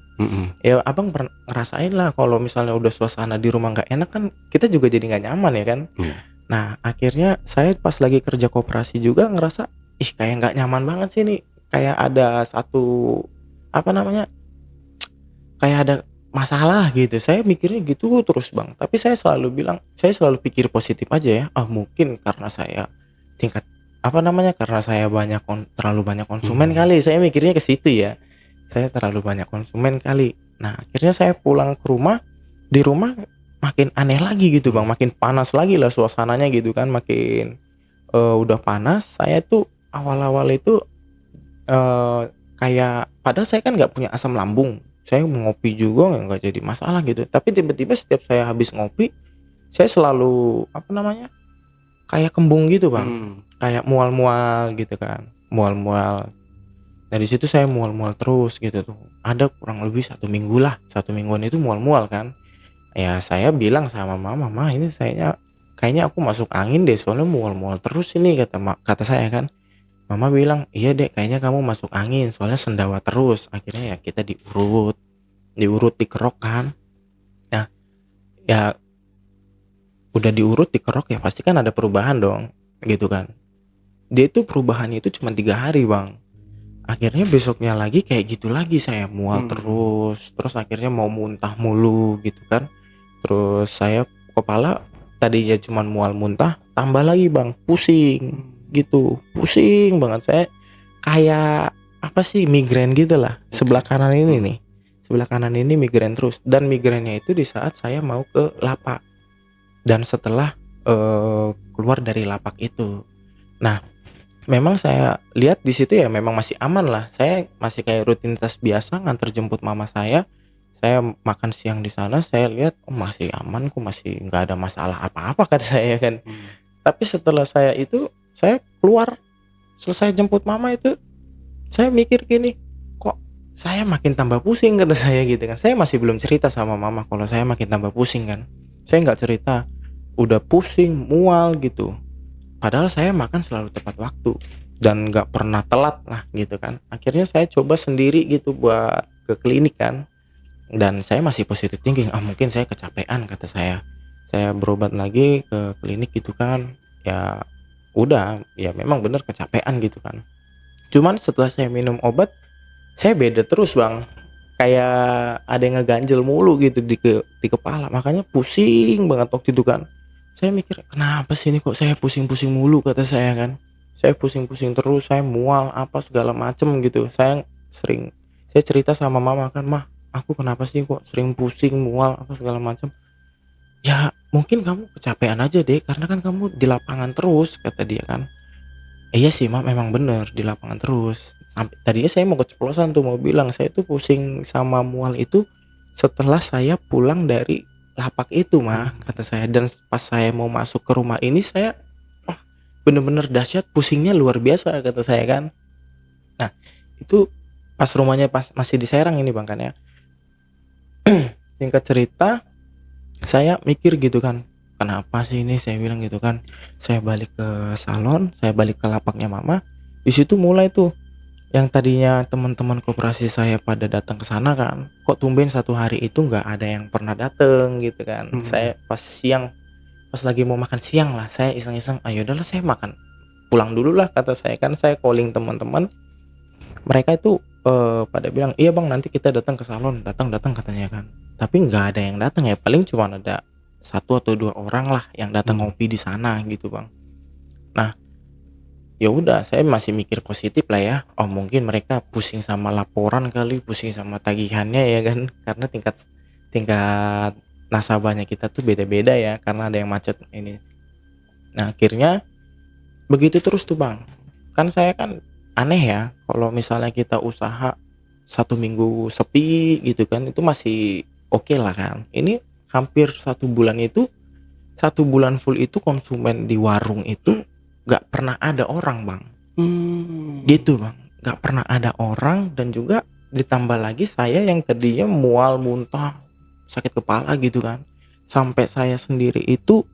Ya abang pernah ngerasain lah kalau misalnya udah suasana di rumah nggak enak kan, kita juga jadi nggak nyaman ya kan. Nah akhirnya saya pas lagi kerja koperasi juga ngerasa, ih kayak nggak nyaman banget sih nih, kayak ada satu apa namanya, kayak ada masalah gitu. Saya mikirnya gitu terus bang, tapi saya selalu bilang, saya selalu pikir positif aja ya. Ah mungkin karena saya tingkat apa namanya, karena saya terlalu banyak konsumen kali, saya mikirnya ke situ ya, saya terlalu banyak konsumen kali. Nah akhirnya saya pulang ke rumah, di rumah makin aneh lagi gitu bang, makin panas lagi lah suasananya gitu kan, makin udah panas. Saya tuh awal-awal itu kayak, padahal saya kan nggak punya asam lambung, saya mau ngopi juga nggak jadi masalah gitu. Tapi tiba-tiba setiap saya habis ngopi, saya selalu apa namanya, kayak kembung gitu bang, kayak mual-mual gitu kan, mual-mual. Dari situ saya mual-mual terus gitu tuh, ada kurang lebih 1 minggu lah, 1 mingguan itu mual-mual kan. Ya saya bilang sama mama, "Mah ini kayaknya aku masuk angin deh, soalnya mual-mual terus ini," kata saya kan. Mama bilang, "Iya dek, kayaknya kamu masuk angin, soalnya sendawa terus." Akhirnya ya kita diurut dikerok kan. Nah ya udah diurut dikerok ya pasti kan ada perubahan dong gitu kan. Dia itu perubahannya itu cuma 3 hari bang. Akhirnya besoknya lagi kayak gitu lagi, saya mual terus akhirnya mau muntah mulu gitu kan. Terus saya kepala tadinya cuma mual muntah, tambah lagi bang pusing gitu, pusing banget. Saya kayak apa sih, migrain gitu lah. Sebelah kanan ini nih, sebelah kanan ini migrain terus, dan migrainnya itu di saat saya mau ke lapak dan setelah keluar dari lapak itu. Nah memang saya lihat di situ ya memang masih aman lah, saya masih kayak rutinitas biasa nganter jemput mama saya makan siang di sana. Saya lihat, oh masih aman kok, masih nggak ada masalah apa-apa kata saya kan. Tapi setelah saya keluar selesai jemput mama itu, saya mikir gini, kok saya makin tambah pusing kata saya gitu kan. Saya masih belum cerita sama mama kalau saya makin tambah pusing kan. Saya nggak cerita, udah pusing, mual gitu. Padahal saya makan selalu tepat waktu dan nggak pernah telat lah gitu kan. Akhirnya saya coba sendiri gitu buat ke klinik kan. Dan saya masih positive thinking, mungkin saya kecapean kata saya. Saya berobat lagi ke klinik gitu kan. Ya udah, ya memang bener kecapean gitu kan. Cuman setelah saya minum obat, saya beda terus bang, kayak ada yang ngeganjel mulu gitu di kepala, makanya pusing banget waktu itu kan. Saya mikir kenapa sih ini kok saya pusing-pusing mulu kata saya kan. Saya pusing-pusing terus, saya mual apa segala macem gitu. Saya cerita sama mama kan, mah aku kenapa sih kok sering pusing mual apa segala macem. Ya mungkin kamu kecapean aja deh, karena kan kamu di lapangan terus kata dia kan. Iya sih Mak, memang bener di lapangan terus. Sampai tadinya saya mau keceplosan tuh, mau bilang saya tuh pusing sama mual itu setelah saya pulang dari lapak itu Mak, kata saya. Dan pas saya mau masuk ke rumah ini saya, wah bener-bener dahsyat, pusingnya luar biasa kata saya kan. Nah itu pas rumahnya pas masih di Serang ini Bang kan ya. Singkat cerita, saya mikir gitu kan, kenapa sih ini, saya bilang gitu kan. Saya balik ke salon, saya balik ke lapaknya mama. Di situ mulai tuh yang tadinya teman-teman koperasi saya pada datang ke sana kan, kok tumben satu hari itu nggak ada yang pernah dateng gitu kan. Saya pas siang, pas lagi mau makan siang lah, saya iseng-iseng, ayo udahlah saya makan pulang dulu lah kata saya kan. Saya calling teman-teman, mereka itu pada bilang iya bang nanti kita datang ke salon, datang katanya kan. Tapi nggak ada yang datang ya, paling cuma ada satu atau dua orang lah yang datang ngopi di sana gitu bang. Nah ya udah, saya masih mikir positif lah ya, oh mungkin mereka pusing sama laporan kali, pusing sama tagihannya ya kan, karena tingkat tingkat nasabahnya kita tuh beda-beda ya, karena ada yang macet ini. Nah akhirnya begitu terus tuh bang. Kan saya kan aneh ya, kalau misalnya kita usaha 1 minggu sepi gitu kan, itu masih oke lah kan. Ini hampir 1 bulan itu, 1 bulan full itu konsumen di warung itu nggak pernah ada orang bang. Gitu bang, nggak pernah ada orang. Dan juga ditambah lagi saya yang tadinya mual, muntah, sakit kepala gitu kan, sampai saya sendiri itu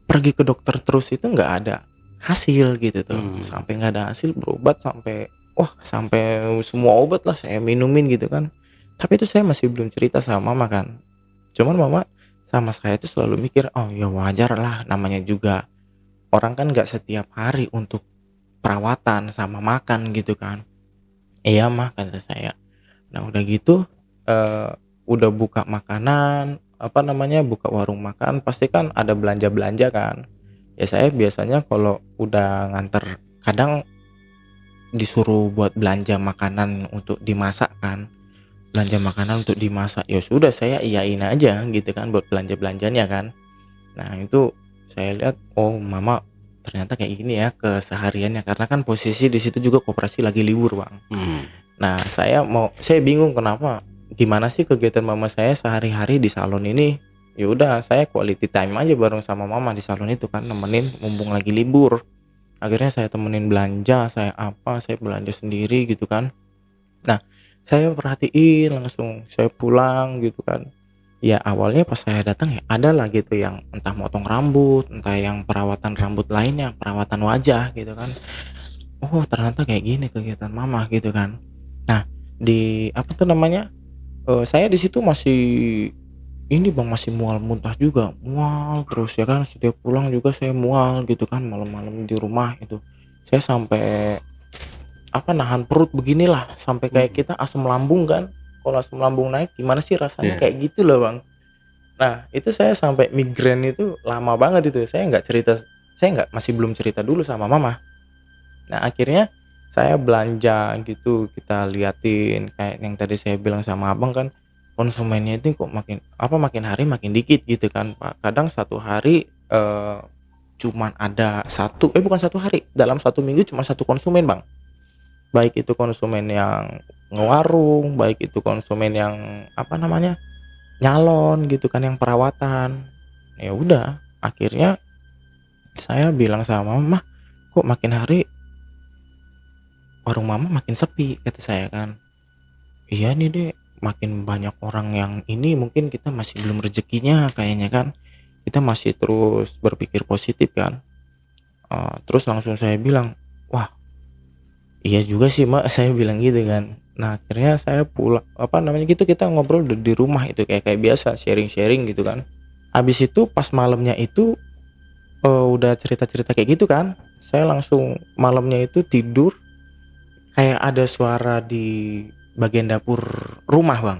pergi ke dokter terus itu nggak ada hasil gitu tuh. Sampai nggak ada hasil, berobat sampai sampai semua obat lah saya minumin gitu kan. Tapi itu saya masih belum cerita sama mama kan. Cuman mama sama saya itu selalu mikir, oh ya wajar lah, namanya juga orang kan nggak setiap hari untuk perawatan sama makan gitu kan. Iya mah kata saya. Nah udah gitu, udah buka makanan, apa namanya, buka warung makan, pasti kan ada belanja kan. Ya saya biasanya kalau udah nganter, kadang disuruh buat belanja makanan untuk dimasak kan, belanja makanan untuk dimasak, ya sudah saya iyain aja gitu kan buat belanjanya kan. Nah itu saya lihat, oh mama ternyata kayak gini ya kesehariannya, karena kan posisi di situ juga koperasi lagi libur bang. Nah saya bingung kenapa, gimana sih kegiatan mama saya sehari-hari di salon ini. Ya udah saya quality time aja bareng sama mama di salon itu kan, nemenin mumpung lagi libur. Akhirnya saya temenin belanja, saya belanja sendiri gitu kan. Nah saya perhatiin langsung, saya pulang gitu kan. Ya awalnya pas saya datang ya ada lah gitu yang entah motong rambut, entah yang perawatan rambut lainnya, perawatan wajah gitu kan. Oh ternyata kayak gini kegiatan mama gitu kan. Nah di apa tuh namanya, saya di situ masih ini bang, masih mual muntah juga, mual terus ya kan. Setiap pulang juga saya mual gitu kan, malam-malam di rumah itu saya sampai nahan perut beginilah, sampai kayak kita asam lambung kan. Kalau asam lambung naik gimana sih rasanya, kayak gitu loh bang. Nah itu saya sampai migrain itu lama banget itu. Saya masih belum cerita dulu sama mama. Nah akhirnya saya belanja gitu, kita liatin kayak yang tadi saya bilang sama abang kan, konsumennya itu kok makin hari makin dikit gitu kan pak. Kadang satu hari cuman ada bukan satu hari, dalam 1 minggu cuma satu konsumen bang. Baik itu konsumen yang ngewarung, baik itu konsumen yang nyalon gitu kan, yang perawatan. Ya udah akhirnya saya bilang sama mama, kok makin hari warung mama makin sepi kata saya kan. iya nih deh, makin banyak orang yang ini, mungkin kita masih belum rezekinya kayaknya kan. Kita masih terus berpikir positif kan. Terus langsung saya bilang, wah iya juga sih mak, saya bilang gitu kan. Nah akhirnya saya pulang, apa namanya gitu, kita ngobrol di rumah itu kayak kayak biasa, sharing-sharing gitu kan. Habis itu pas malamnya itu udah cerita-cerita kayak gitu kan, saya langsung malamnya itu tidur kayak ada suara di bagian dapur rumah bang,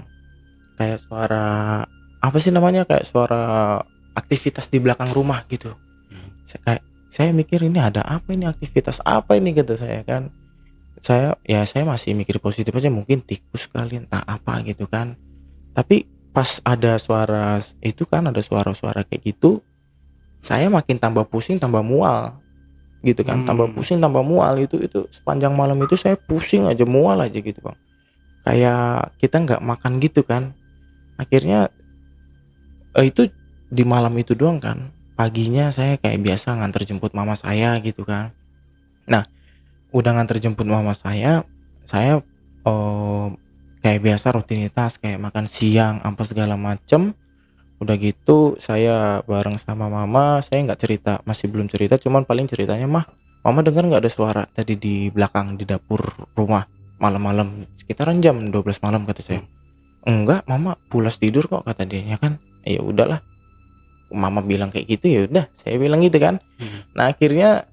kayak suara apa sih namanya, kayak suara aktivitas di belakang rumah gitu. Saya mikir ini ada apa, ini aktivitas apa ini, kata saya kan. Saya masih mikir positif aja, mungkin tikus kali, entah apa gitu kan. Tapi pas ada suara itu kan, ada suara-suara kayak gitu, saya makin tambah pusing tambah mual gitu kan. Tambah pusing tambah mual, itu sepanjang malam itu saya pusing aja, mual aja gitu bang, kayak kita nggak makan gitu kan. Akhirnya itu di malam itu doang kan. Paginya saya kayak biasa nganter jemput mama saya gitu kan. Nah udah nganter jemput mama saya kayak biasa rutinitas kayak makan siang apa segala macem. Udah gitu saya bareng sama mama, saya nggak cerita, masih belum cerita, cuman paling ceritanya, mah mama dengar nggak ada suara tadi di belakang di dapur rumah malam-malam sekitaran jam 12 malam, kata saya. Enggak, mama pulas tidur kok, kata dia. Ya kan, ya udahlah, mama bilang kayak gitu, ya udah saya bilang gitu kan. Nah akhirnya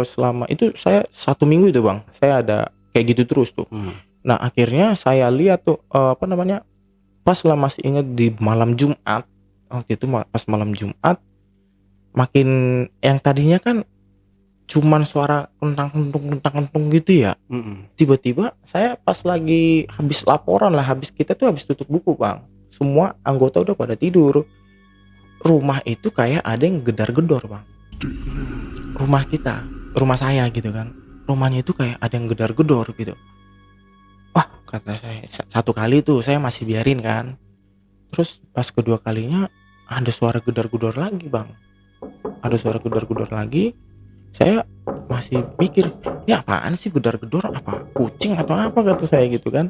selama itu saya 1 minggu itu bang, saya ada kayak gitu terus tuh. Nah akhirnya saya lihat tuh apa namanya, pas lah masih inget di malam Jumat waktu itu, pas malam Jumat, makin yang tadinya kan cuman suara kentang-kentung gitu ya, tiba-tiba saya pas lagi habis laporan lah, kita tuh habis tutup buku bang, semua anggota udah pada tidur, rumah itu kayak ada yang gedar-gedor bang. Rumah saya gitu kan, rumahnya itu kayak ada yang gedar-gedor gitu. Wah, kata saya, satu kali tuh saya masih biarin kan, terus pas kedua kalinya ada suara gedar-gedor lagi bang, ada suara gedar-gedor lagi. Saya masih mikir, ini apaan sih gedar-gedor, apa kucing atau apa, kata saya gitu kan.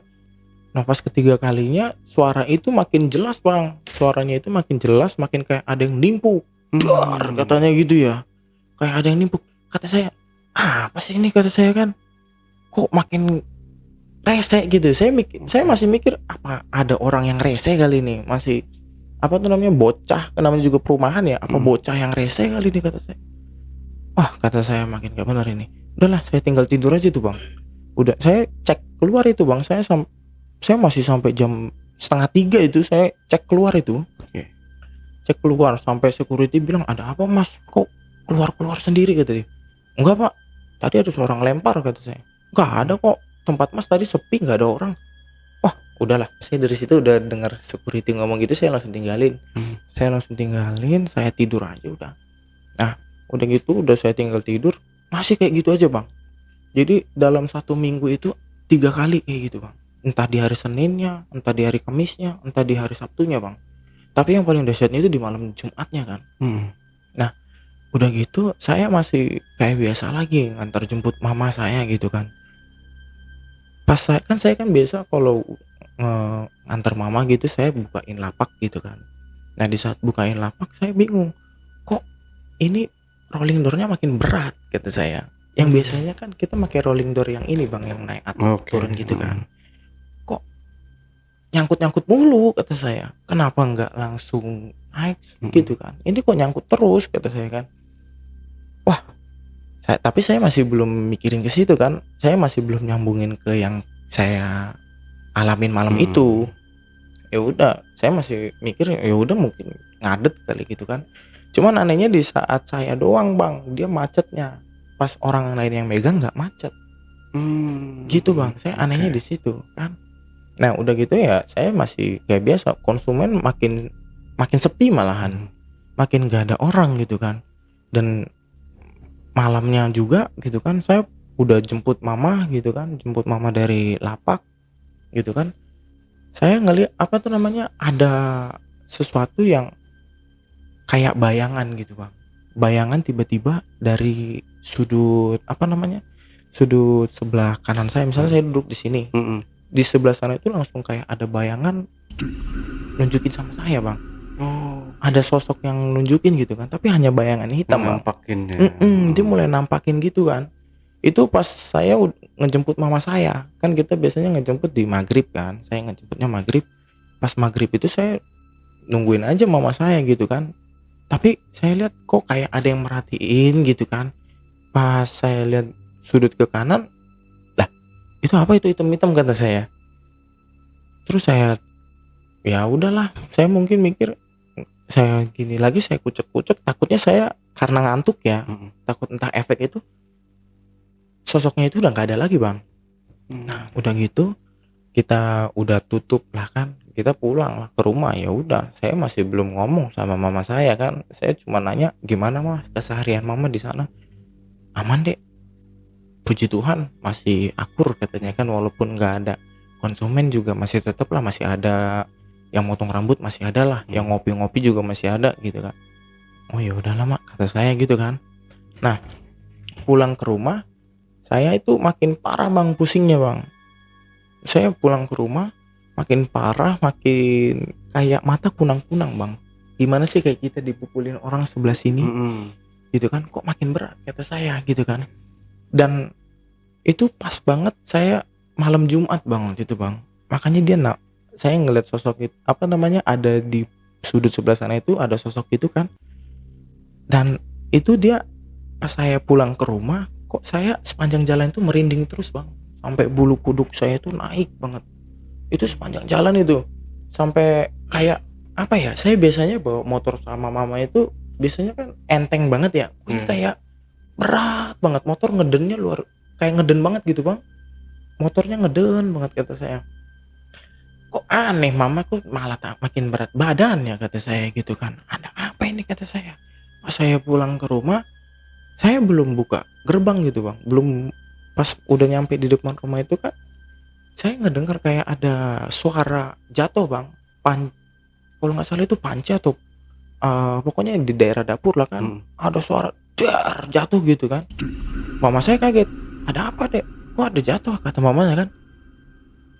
Nah pas ketiga kalinya suara itu makin jelas bang, suaranya itu makin jelas, makin kayak ada yang nimpuk, dar katanya gitu ya, kayak ada yang nimpuk. Kata saya, apa sih ini, kata saya kan, kok makin rese gitu. Saya masih mikir, apa ada orang yang rese kali ini, masih apa tuh namanya, bocah, namanya juga perumahan ya, apa bocah yang rese kali ini, kata saya. Wah, kata saya makin gak benar ini. Udahlah, saya tinggal tidur aja tuh bang. Udah saya cek keluar itu bang, saya masih sampai jam 2:30 itu saya cek keluar itu. Cek keluar sampai security bilang, ada apa mas, kok keluar sendiri, kata dia. Enggak pak, tadi ada suara lempar, kata saya. Enggak ada kok, tempat mas tadi sepi, nggak ada orang. Wah udahlah, saya dari situ udah dengar security ngomong gitu, saya langsung tinggalin. Saya tidur aja udah. Nah udah gitu, udah saya tinggal tidur, masih kayak gitu aja bang. Jadi dalam 1 minggu itu 3 kali kayak gitu bang, entah di hari Seninnya, entah di hari Kamisnya, entah di hari Sabtunya bang. Tapi yang paling dahsyatnya itu di malam Jumatnya kan. Nah udah gitu saya masih kayak biasa lagi ngantar jemput mama saya gitu kan. Saya kan biasa kalau ngantar mama gitu, saya bukain lapak gitu kan. Nah di saat bukain lapak saya bingung, kok ini rolling doornya makin berat, kata saya. Yang biasanya kan kita pakai rolling door yang ini bang, yang naik atau turun gitu kan. Kok nyangkut mulu, kata saya. Kenapa nggak langsung naik gitu kan? Ini kok nyangkut terus, kata saya kan. Wah, tapi saya masih belum mikirin ke situ kan. Saya masih belum nyambungin ke yang saya alamin malam itu. Ya udah, saya masih mikir ya udah mungkin ngadet kali gitu kan. Cuman anehnya di saat saya doang bang, dia macetnya. Pas orang lain yang megang nggak macet. Gitu bang, saya anehnya di situ kan. Nah udah gitu ya, saya masih kayak biasa, konsumen makin sepi malahan, makin gak ada orang gitu kan. Dan malamnya juga gitu kan, saya udah jemput mama gitu kan, jemput mama dari lapak gitu kan. Saya ngeliat apa tuh namanya, ada sesuatu yang kayak bayangan gitu bang, bayangan tiba-tiba dari sudut apa namanya, sudut sebelah kanan saya, misalnya saya duduk di sini, di sebelah sana itu langsung kayak ada bayangan nunjukin sama saya bang. Oh, Ada sosok yang nunjukin gitu kan, tapi hanya bayangan hitam bang. nampakin ya. Dia mulai nampakin gitu kan. Itu pas saya ngejemput mama saya, kan kita biasanya ngejemput di maghrib kan, saya ngejemputnya maghrib. Pas maghrib itu saya nungguin aja mama saya gitu kan, tapi saya lihat kok kayak ada yang merhatiin gitu kan. Pas saya lihat sudut ke kanan, lah itu apa itu hitam-hitam kata saya. Terus saya ya udahlah, saya mungkin mikir, saya gini lagi, saya kucek-kucek, takutnya saya karena ngantuk ya, Mm-mm. takut entah efek itu sosoknya itu udah nggak ada lagi bang. Nah udah gitu kita udah tutup lah kan, kita pulang lah ke rumah. Ya udah, saya masih belum ngomong sama mama saya kan, saya cuma nanya gimana mas keseharian mama di sana. Aman dek, puji Tuhan masih akur katanya kan, walaupun nggak ada konsumen juga masih tetap lah, masih ada yang motong rambut, masih ada lah yang ngopi-ngopi juga masih ada gitu kan. Oh ya udahlah mak kata saya gitu kan. Nah pulang ke rumah saya itu makin parah bang pusingnya bang. Saya pulang ke rumah makin parah, makin kayak mata kunang-kunang bang. Gimana sih kayak kita dipukulin orang sebelah sini Mm-mm. gitu kan, kok makin berat kata saya gitu kan. Dan itu pas banget saya malam Jumat bang waktu itu bang. Makanya dia saya ngeliat sosok itu apa namanya ada di sudut sebelah sana itu ada sosok itu kan. Dan itu dia pas saya pulang ke rumah, kok saya sepanjang jalan itu merinding terus bang, sampai bulu kuduk saya itu naik banget. Itu sepanjang jalan itu sampai kayak apa ya, saya biasanya bawa motor sama mama itu biasanya kan enteng banget ya, ini kayak berat banget, motor ngedennya luar, kayak ngeden banget gitu bang, motornya ngeden banget kata saya. Kok aneh mama kok malah makin berat badannya kata saya gitu kan, ada apa ini kata saya. Pas saya pulang ke rumah, saya belum buka gerbang gitu bang, belum, pas udah nyampe di depan rumah itu kan saya ngedengar kayak ada suara jatuh bang, kalau nggak salah itu panci atau pokoknya di daerah dapur lah kan, ada suara dar jatuh gitu kan. Mama saya kaget, ada apa dek, kok ada jatuh kata mamanya kan.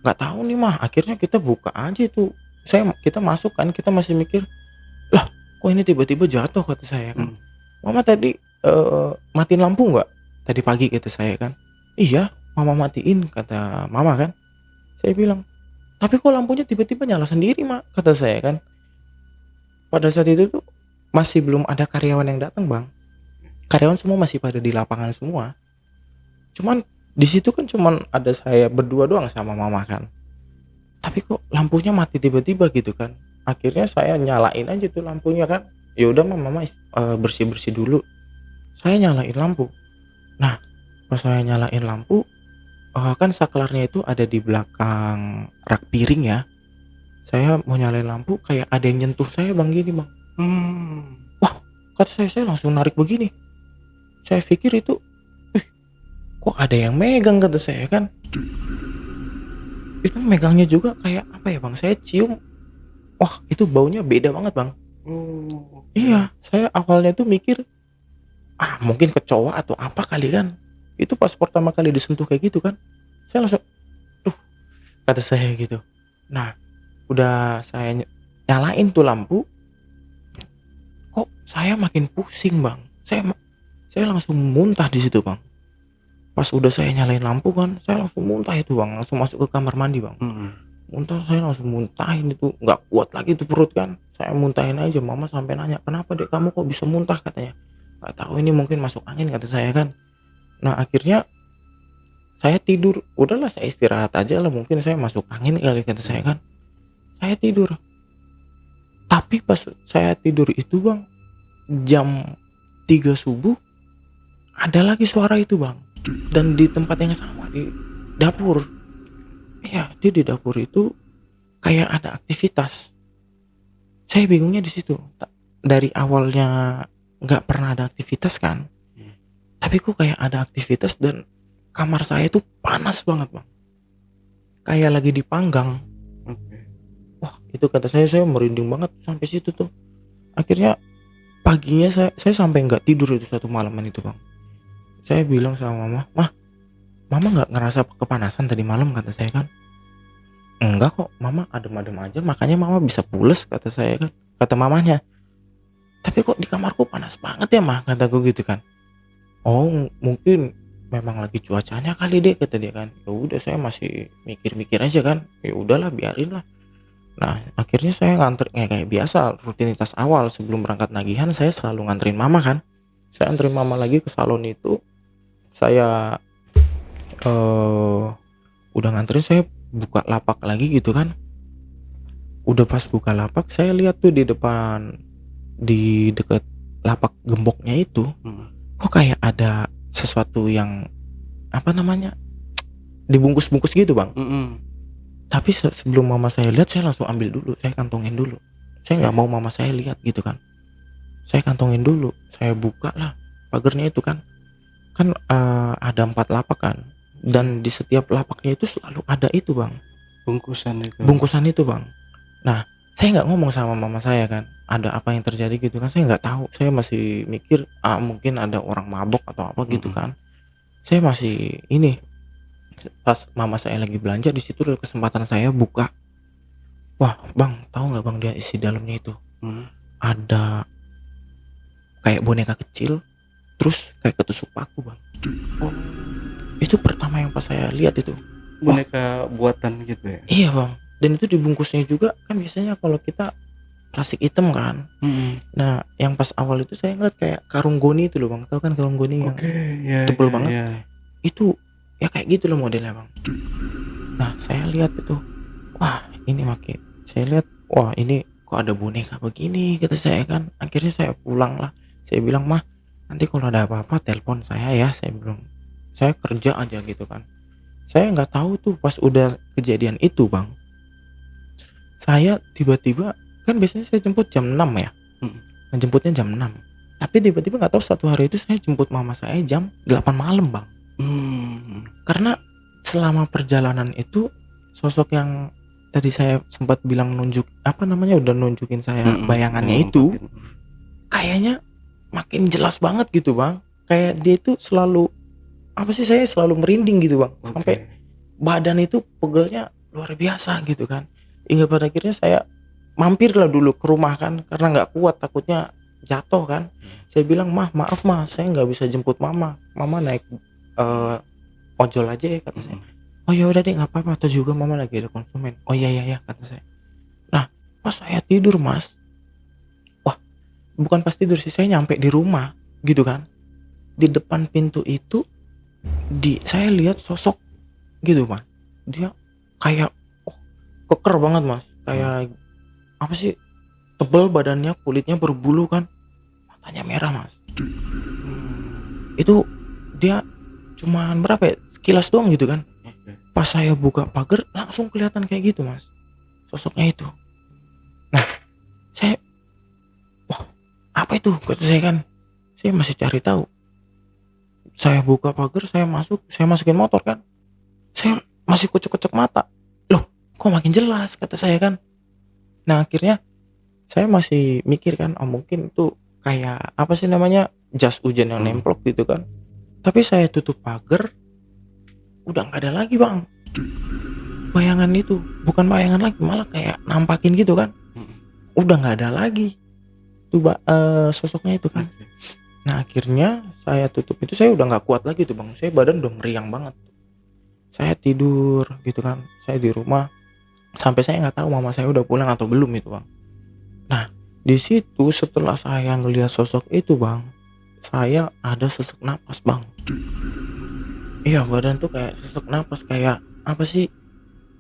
Nggak tahu nih mah, akhirnya kita buka aja itu, kita masuk kan, kita masih mikir lah kok ini tiba-tiba jatuh kata saya kan. Mama tadi matiin lampu nggak tadi pagi kata saya kan. Iya mama matiin kata mama kan. Saya bilang tapi kok lampunya tiba-tiba nyala sendiri mak kata saya kan. Pada saat itu tuh masih belum ada karyawan yang datang bang, karyawan semua masih pada di lapangan semua. Cuman di situ kan cuman ada saya berdua doang sama mama kan, tapi kok lampunya mati tiba-tiba gitu kan. Akhirnya saya nyalain aja tuh lampunya kan. Ya udah mama bersih-bersih dulu. Saya nyalain lampu. Nah pas saya nyalain lampu, kan saklarnya itu ada di belakang rak piring ya. Saya mau nyalain lampu, kayak ada yang nyentuh saya bang gini bang. Wah kata saya langsung narik begini. Saya pikir itu kok ada yang megang kata saya kan. Itu megangnya juga kayak apa ya bang, saya cium, wah itu baunya beda banget bang. Iya, saya awalnya tuh mikir mungkin kecoa atau apa kali kan. Itu pas pertama kali disentuh kayak gitu kan, saya langsung kata saya gitu. Nah udah saya nyalain tuh lampu, kok saya makin pusing bang. Saya langsung muntah di situ bang. Pas udah saya nyalain lampu kan, saya langsung muntah itu bang, langsung masuk ke kamar mandi bang. Muntah, saya langsung muntahin itu, nggak kuat lagi tuh perut kan. Saya muntahin aja. Mama sampai nanya, kenapa dek kamu kok bisa muntah katanya. Nggak tahu, ini mungkin masuk angin kata saya kan. Nah akhirnya saya tidur, udahlah saya istirahat aja lah, mungkin saya masuk angin kali kata saya kan. Saya tidur. Tapi pas saya tidur itu bang, jam 3 subuh ada lagi suara itu bang, dan di tempat yang sama, di dapur. Iya, dia di dapur itu kayak ada aktivitas. Saya bingungnya di situ. Dari awalnya nggak pernah ada aktivitas kan, tapi kok kayak ada aktivitas dan kamar saya itu panas banget bang, kayak lagi dipanggang. Wah itu kata saya merinding banget sampai situ tuh. Akhirnya paginya saya sampai nggak tidur itu satu malaman itu bang. Saya bilang sama mama nggak ngerasa kepanasan tadi malam kata saya kan. enggak kok, mama adem-adem aja, makanya mama bisa pules, kata saya kan. Kata mamanya, tapi kok di kamarku panas banget ya mah, kataku gitu kan. Oh, mungkin memang lagi cuacanya kali deh, kata dia kan. Ya udah, saya masih mikir-mikir aja kan, ya udahlah biarin lah. Nah akhirnya saya nganter, kayak biasa rutinitas awal sebelum berangkat nagihan, saya selalu nganterin mama kan. Saya anterin mama lagi ke salon itu. Saya eh udah nganterin, saya buka lapak lagi gitu kan. Udah pas buka lapak, saya lihat tuh di depan, di deket lapak gemboknya itu, Hmm. kok kayak ada sesuatu yang apa namanya, dibungkus-bungkus gitu bang. Mm-mm. Tapi sebelum mama saya lihat, saya langsung ambil dulu, saya kantongin dulu. Saya nggak mau mama saya lihat gitu kan. Saya kantongin dulu, saya buka lah pagernya itu kan. Kan ada 4 lapak kan, dan di setiap lapaknya itu selalu ada itu bang, Bungkusan itu. bungkusan itu bang. Nah saya nggak ngomong sama mama saya kan, ada apa yang terjadi gitu kan, saya nggak tahu. Saya masih mikir mungkin ada orang mabok atau apa gitu kan. Saya masih ini, pas mama saya lagi belanja di situ, ada kesempatan saya buka. Wah bang, tahu nggak bang, dia isi dalamnya itu Hmm. ada kayak boneka kecil, terus kayak ketusuk paku bang. Oh, Itu pertama yang pas saya lihat itu. boneka buatan gitu ya. Iya bang, dan itu dibungkusnya juga kan, biasanya kalau kita plastik hitam kan. Mm-mm. Nah yang pas awal itu saya ngeliat kayak karung goni itu loh bang, tahu kan karung goni yang Oke, ya, tebel ya, banget. ya. Itu ya kayak gitu loh modelnya bang. Nah saya lihat itu, wah ini makin, saya lihat, wah ini kok ada boneka begini, kata saya kan. Akhirnya saya pulang lah, saya bilang mah nanti kalau ada apa-apa telepon saya ya, saya bilang. Saya kerja aja gitu kan. Saya nggak tahu tuh pas udah kejadian itu bang, saya tiba-tiba, kan biasanya saya jemput jam 6 ya, Mm. ngejemputnya jam 6. Tapi tiba-tiba nggak tahu, satu hari itu saya jemput mama saya jam 8 malam bang. Hmm. Karena selama perjalanan itu, sosok yang tadi saya sempat bilang nunjuk, apa namanya, udah nunjukin saya Mm-mm. bayangannya Mm, itu, makin. kayaknya makin jelas banget gitu bang. Kayak dia itu selalu, apa sih, saya selalu merinding gitu bang. Oke. Sampai badan itu pegelnya luar biasa gitu kan. Hingga pada akhirnya saya mampir lah dulu ke rumah kan, karena nggak kuat, takutnya jatuh kan. Saya bilang, maaf mah, saya nggak bisa jemput mama naik ojol aja ya, kata saya. Oh ya udah deh, nggak apa-apa, atau juga mama lagi ada konsumen. Oh iya ya, kata saya. Nah pas saya tidur mas, wah bukan pas tidur sih, saya nyampe di rumah gitu kan, di depan pintu itu, saya lihat sosok gitu mas. Dia kayak keker banget mas, kayak apa sih, tebel badannya, kulitnya berbulu kan, matanya merah mas. Itu dia cuman berapa ya, sekilas doang gitu kan. Oke. Pas saya buka pagar, langsung kelihatan kayak gitu mas, sosoknya itu. Nah saya, wah apa itu, kata saya kan. Saya masih cari tahu. Saya buka pagar, saya masukin motor kan. Saya masih kucek-kucek mata. Loh kok makin jelas, kata saya kan. Nah akhirnya saya masih mikir kan, oh mungkin itu kayak apa sih namanya, jas hujan yang nemplok gitu kan. Tapi saya tutup pagar, udah nggak ada lagi bang bayangan itu. Bukan bayangan lagi, malah kayak nampakin gitu kan. Udah nggak ada lagi tuh sosoknya itu kan. Oke. Nah akhirnya saya tutup itu, saya udah nggak kuat lagi tuh bang. Saya badan udah meriang banget. Saya tidur gitu kan, saya di rumah sampai saya nggak tahu mama saya udah pulang atau belum itu bang. Nah di situ setelah saya ngelihat sosok itu bang, saya ada sesak napas bang. Iya, badan tuh kayak sesak napas, kayak apa sih,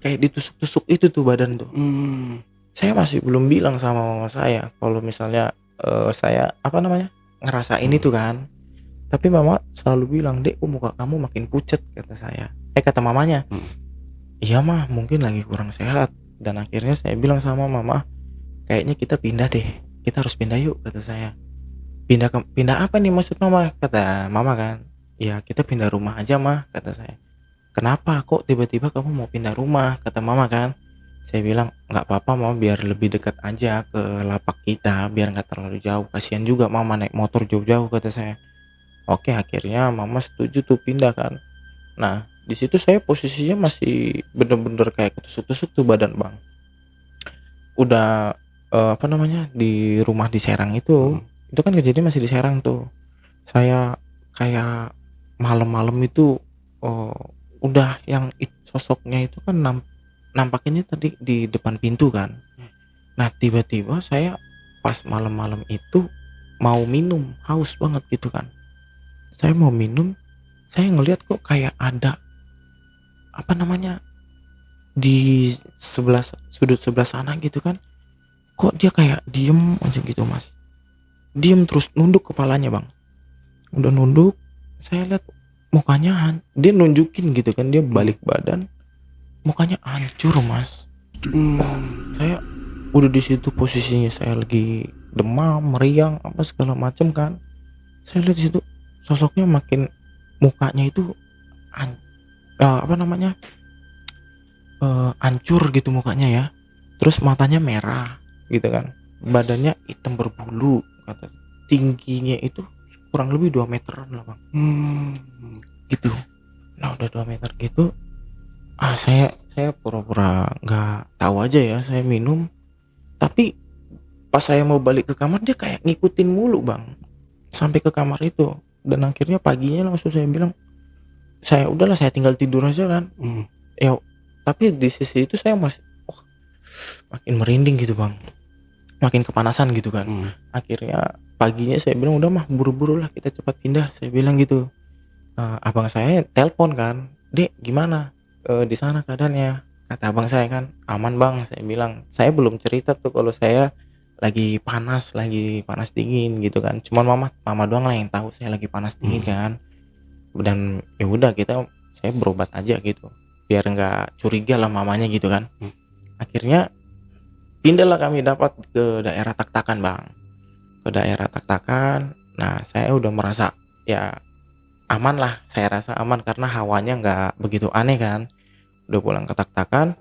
kayak ditusuk-tusuk itu tuh badan tuh. Hmm. Saya masih belum bilang sama mama saya kalau misalnya saya apa namanya, ngerasain itu kan. Tapi mama selalu bilang, dek, muka kamu makin pucet, kata saya. Kata mamanya, iya mah mungkin lagi kurang sehat. Dan akhirnya saya bilang sama mama, kayaknya kita pindah deh, kita harus pindah yuk, kata saya. Pindah apa nih maksud mama, kata mama kan. Ya kita pindah rumah aja mah, kata saya. Kenapa kok tiba-tiba kamu mau pindah rumah, kata mama kan. Saya bilang nggak apa-apa mama, biar lebih dekat aja ke lapak kita, biar nggak terlalu jauh, kasihan juga mama naik motor jauh-jauh, kata saya. Oke, akhirnya mama setuju tuh pindah kan. Nah Di situ saya posisinya masih bener-bener kayak ketusuk-tusuk tuh badan bang. Udah apa namanya, di rumah di Serang itu kan kejadian masih di Serang tuh. Saya kayak malam-malam itu udah yang sosoknya itu kan nampakinnya tadi di depan pintu kan. Nah tiba-tiba saya pas malam-malam itu mau minum, haus banget gitu kan. Saya mau minum, saya ngelihat kok kayak ada apa namanya di sudut sebelah sana gitu kan. Kok dia kayak diem aja gitu mas, diem terus nunduk kepalanya bang. Udah nunduk, saya lihat mukanya dia nunjukin gitu kan, dia balik badan, mukanya hancur mas. Saya udah di situ posisinya, saya lagi demam, meriang, apa segala macem kan. Saya lihat di situ sosoknya makin, mukanya itu apa namanya, hancur gitu mukanya ya. Terus matanya merah gitu kan, badannya hitam berbulu, kata tingginya itu kurang lebih 2 meteran lah bang. Gitu. Nah udah 2 meter gitu, saya pura-pura nggak tahu aja ya, saya minum. Tapi pas saya mau balik ke kamar, dia kayak ngikutin mulu bang sampai ke kamar itu. Dan akhirnya paginya langsung saya bilang, udahlah saya tinggal tidur aja kan. Ya tapi di sisi itu saya masih makin merinding gitu bang, makin kepanasan gitu kan. Akhirnya paginya saya bilang, udah mah buru-buru lah kita cepat pindah, saya bilang gitu. Abang saya telepon kan, dek gimana di sana keadaannya. Kata abang saya kan, aman bang. Saya bilang, saya belum cerita tuh kalau saya lagi panas dingin gitu kan. Cuman mama doang lah yang tahu saya lagi panas dingin kan. Dan ya udah saya berobat aja gitu, biar nggak curiga lah mamanya gitu kan. Akhirnya pindahlah kami dapat ke daerah Tak-Takan bang, ke daerah Tak-Takan. Nah saya udah merasa ya aman lah, saya rasa aman karena hawanya nggak begitu aneh kan. Udah pulang ke Tak-Takan,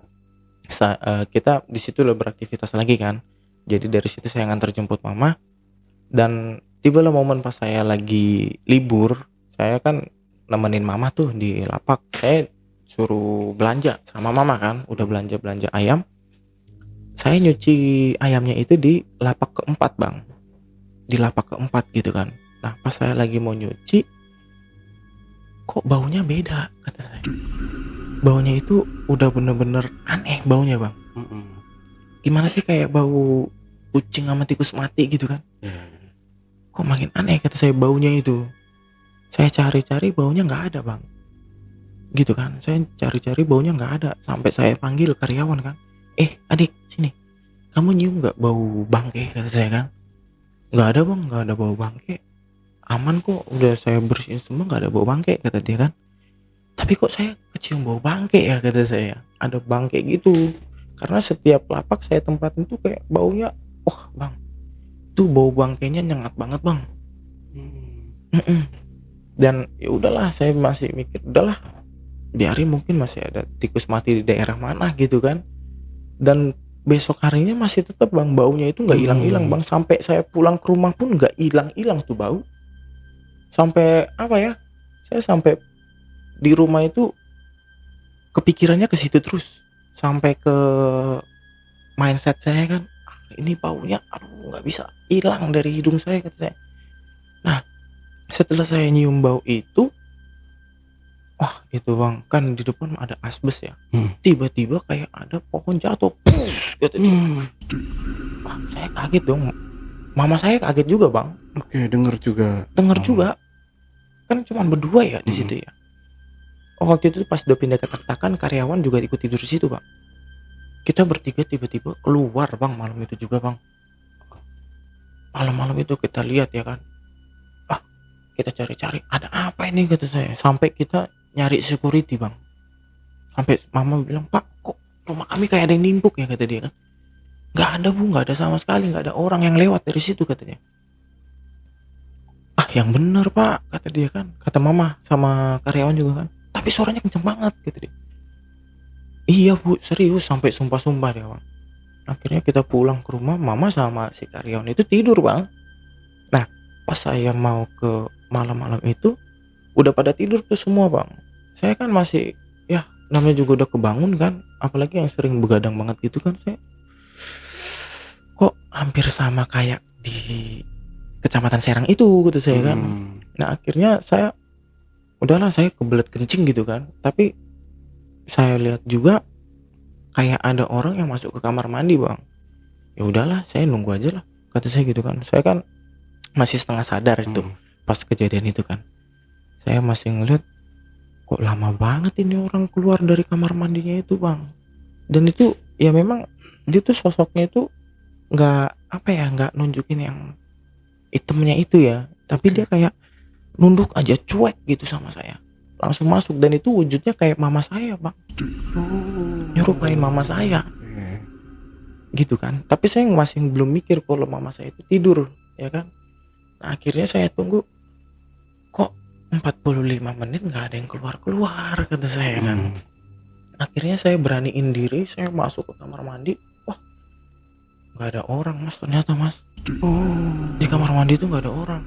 kita di situ udah beraktivitas lagi kan. Jadi dari situ saya nganter jemput mama. Dan tibalah momen pas saya lagi libur, saya kan nemenin mama tuh di lapak. Saya suruh belanja sama mama kan, udah belanja ayam. Saya nyuci ayamnya itu di lapak keempat bang, di lapak keempat gitu kan. Nah pas saya lagi mau nyuci, kok baunya beda, kata saya. Baunya itu udah bener-bener aneh baunya bang. Gimana sih, kayak bau kucing sama tikus mati gitu kan. Kok makin aneh, kata saya, baunya itu. Saya cari-cari baunya nggak ada bang, gitu kan. Saya cari-cari baunya nggak ada, sampai saya panggil karyawan kan, adik sini, kamu nyium nggak bau bangke, kata saya kan. Nggak ada bang, nggak ada bau bangke, aman kok, udah saya bersihin semua, nggak ada bau bangke, kata dia kan. Tapi kok saya kecium bau bangke ya, kata saya. Ada bangke gitu, karena setiap lapak saya tempatin tuh kayak baunya, bang, tuh bau bangkainya nyengat banget bang. Dan ya udahlah, saya masih mikir, udahlah biarin, mungkin masih ada tikus mati di daerah mana gitu kan. Dan besok harinya masih tetap bang, baunya itu nggak hilang-hilang bang. Sampai saya pulang ke rumah pun nggak hilang-hilang tuh bau. Sampai apa ya, saya sampai di rumah itu kepikirannya ke situ terus, sampai ke mindset saya kan, ini baunya aduh nggak bisa hilang dari hidung saya, kata saya. Nah setelah saya nyium bau itu, itu bang, kan di depan ada asbes ya. Tiba-tiba kayak ada pohon jatuh, kata dia. Saya kaget dong. Mama saya kaget juga bang. Oke, dengar juga. Kan cuma berdua ya di situ ya. Waktu itu pas udah pindah ke Tak-Takan, karyawan juga ikut tidur di situ bang. Kita bertiga tiba-tiba keluar bang, malam itu juga bang. Malam-malam itu kita lihat ya kan, kita cari-cari ada apa ini, kata saya. Sampai kita nyari security bang, sampai mama bilang, pak kok rumah kami kayak ada yang nimpuk ya, kata dia kan. Nggak ada bu, nggak ada sama sekali, nggak ada orang yang lewat dari situ, katanya. Yang bener pak, kata dia kan, kata mama sama karyawan juga kan. Tapi suaranya kenceng banget, kata dia. Iya bu, serius, sampai sumpah-sumpah dia bang. Akhirnya kita pulang ke rumah, mama sama si karyawan itu tidur bang. Nah pas saya mau ke malam-malam itu udah pada tidur tuh semua bang. saya kan masih, ya namanya juga udah kebangun kan, apalagi yang sering begadang banget gitu kan, saya kok hampir sama kayak di Kecamatan Serang itu gitu saya kan. Nah akhirnya saya udahlah, saya kebelet kencing gitu kan, tapi saya lihat juga kayak ada orang yang masuk ke kamar mandi bang. Ya udahlah, saya nunggu aja lah, kata saya gitu kan. Saya kan masih setengah sadar itu pas kejadian itu kan. Saya masih ngeliat kok lama banget ini orang keluar dari kamar mandinya itu bang. Dan itu ya memang dia tuh sosoknya itu nggak apa ya, nggak nunjukin yang itemnya itu ya, tapi dia kayak nunduk aja cuek gitu sama saya, langsung masuk. Dan itu wujudnya kayak mama saya bang, nyerupain mama saya gitu kan. Tapi saya masih belum mikir kalau mama saya itu tidur ya kan. Nah akhirnya saya tunggu, kok 45 menit nggak ada yang keluar kata saya kan. Akhirnya saya beraniin diri, saya masuk ke kamar mandi. Wah, nggak ada orang mas, ternyata mas. Di kamar mandi itu nggak ada orang.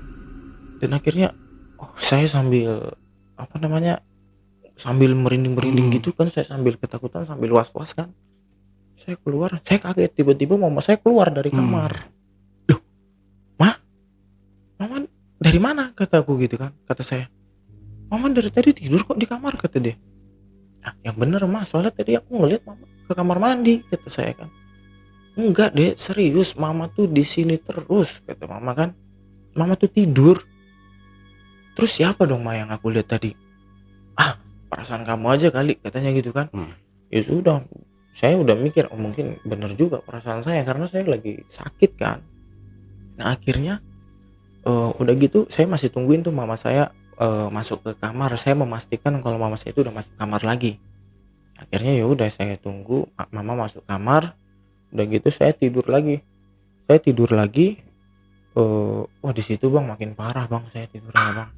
Dan akhirnya saya sambil apa namanya, sambil merinding gitu kan, saya sambil ketakutan, sambil was-was kan. Saya keluar, saya kaget, tiba-tiba mama saya keluar dari kamar. Loh, mama dari mana, kataku gitu kan. Kata saya, mama dari tadi tidur kok di kamar, kata dia. Ah, yang bener mas, soalnya tadi aku ngeliat mama ke kamar mandi, kata saya kan. Enggak deh, serius, mama tuh di sini terus, kata mama kan. Mama tuh tidur. Terus siapa dong ma yang aku lihat tadi? Ah, perasaan kamu aja kali, katanya gitu kan. Ya sudah, saya udah mikir, oh mungkin bener juga perasaan saya karena saya lagi sakit kan. Nah akhirnya udah gitu saya masih tungguin tuh mama saya masuk ke kamar. Saya memastikan kalau mama saya itu udah masuk kamar lagi. Akhirnya ya udah saya tunggu mama masuk kamar. Udah gitu saya tidur lagi. Wah di situ bang makin parah bang saya tidurnya bang.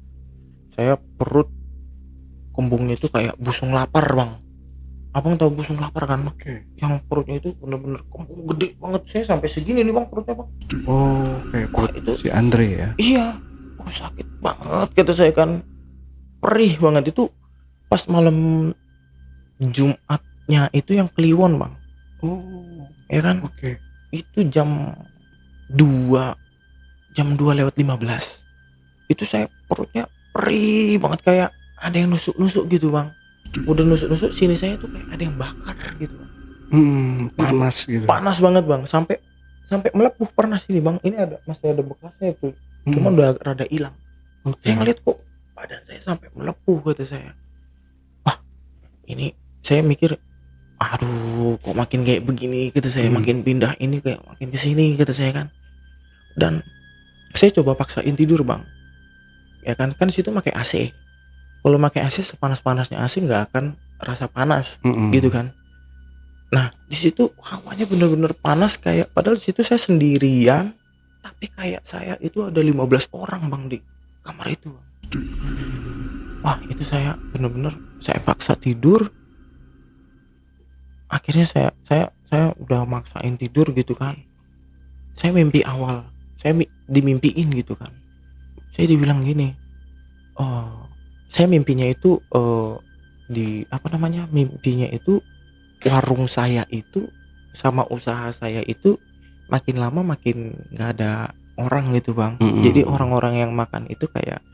Saya perut kembungnya itu kayak busung lapar bang. Abang tahu busung lapar kan? Yang perutnya itu bener-bener kembung gede banget. Saya sampai segini nih bang perutnya bang. Kayak Wah, perut itu si Andre ya. iya, sakit banget kata saya kan, perih banget. Itu pas malam Jumatnya itu yang Kliwon bang. Ya kan? Itu jam 2 lewat 15. Itu saya perutnya perih banget, kayak ada yang nusuk-nusuk gitu bang. Udah nusuk-nusuk sini saya tuh kayak ada yang bakar gitu bang. Panas gitu. Panas banget bang, sampai melepuh pernah sini bang. Ini masih ada bekasnya tuh, cuma udah rada hilang. Saya ngeliat kok badan saya sampai melepuh, kata saya. Wah ini saya mikir, aduh kok makin kayak begini, kata saya. Makin pindah ini kayak makin kesini, kata saya kan. Dan saya coba paksain tidur bang, ya kan situ pakai AC. Kalau pakai AC sepanas-panasnya AC nggak akan rasa panas gitu kan. Nah di situ hawanya bener-bener panas, kayak padahal di situ saya sendirian, tapi kayak saya itu ada 15 orang bang di kamar itu. Wah itu saya bener-bener saya paksa tidur. Akhirnya saya udah maksain tidur gitu kan. Saya mimpi awal, saya dimimpiin gitu kan. Saya dibilang gini, saya mimpinya itu mimpinya itu warung saya itu sama usaha saya itu makin lama makin nggak ada orang gitu bang. Jadi orang-orang yang makan itu kayak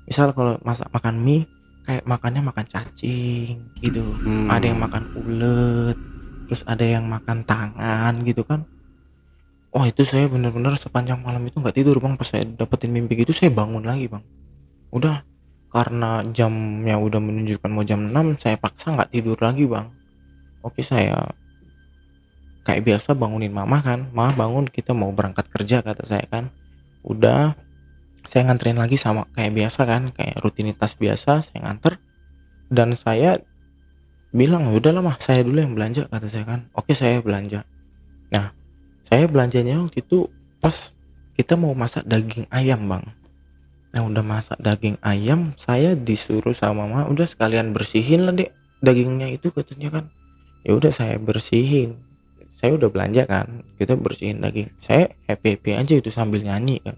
misal kalau makan mie, kayak makannya makan cacing gitu. Ada yang makan ulet, terus ada yang makan tangan gitu kan. Wah itu saya bener-bener sepanjang malam itu nggak tidur bang. Pas saya dapetin mimpi gitu saya bangun lagi bang. Udah, karena jamnya udah menunjukkan mau jam 6, saya paksa nggak tidur lagi bang. Oke, saya kayak biasa bangunin mama kan. Mama bangun, kita mau berangkat kerja, kata saya kan. Udah, saya nganterin lagi sama kayak biasa kan, kayak rutinitas biasa saya nganter. Dan saya bilang, udahlah mah saya dulu yang belanja, kata saya kan. Oke, saya belanja. Nah saya belanjanya waktu itu pas kita mau masak daging ayam bang. Nah udah masak daging ayam, saya disuruh sama mama, udah sekalian bersihin lah dek dagingnya itu, katanya kan. Ya udah saya bersihin, saya udah belanja kan, kita bersihin daging. Saya happy aja itu sambil nyanyi kan.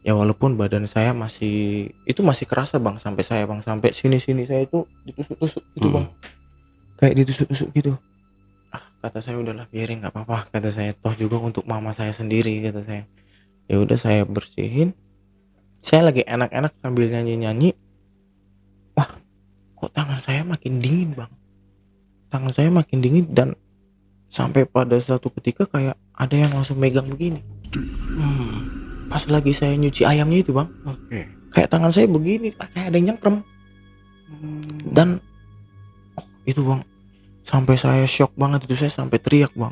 Ya walaupun badan saya masih kerasa bang, sampai sini saya itu ditusuk-tusuk gitu bang, kayak ditusuk-tusuk gitu. Kata saya udahlah biarin, nggak apa-apa, kata saya, toh juga untuk mama saya sendiri, kata saya. Ya udah saya bersihin, saya lagi enak-enak sambil nyanyi-nyanyi. Wah, kok tangan saya makin dingin bang, tangan saya makin dingin, dan sampai pada satu ketika kayak ada yang langsung megang begini. Pas lagi saya nyuci ayamnya itu bang, Oke. kayak tangan saya begini, kayak ada yang nyengkrem. Dan itu bang, sampai saya shock banget itu, saya sampai teriak bang.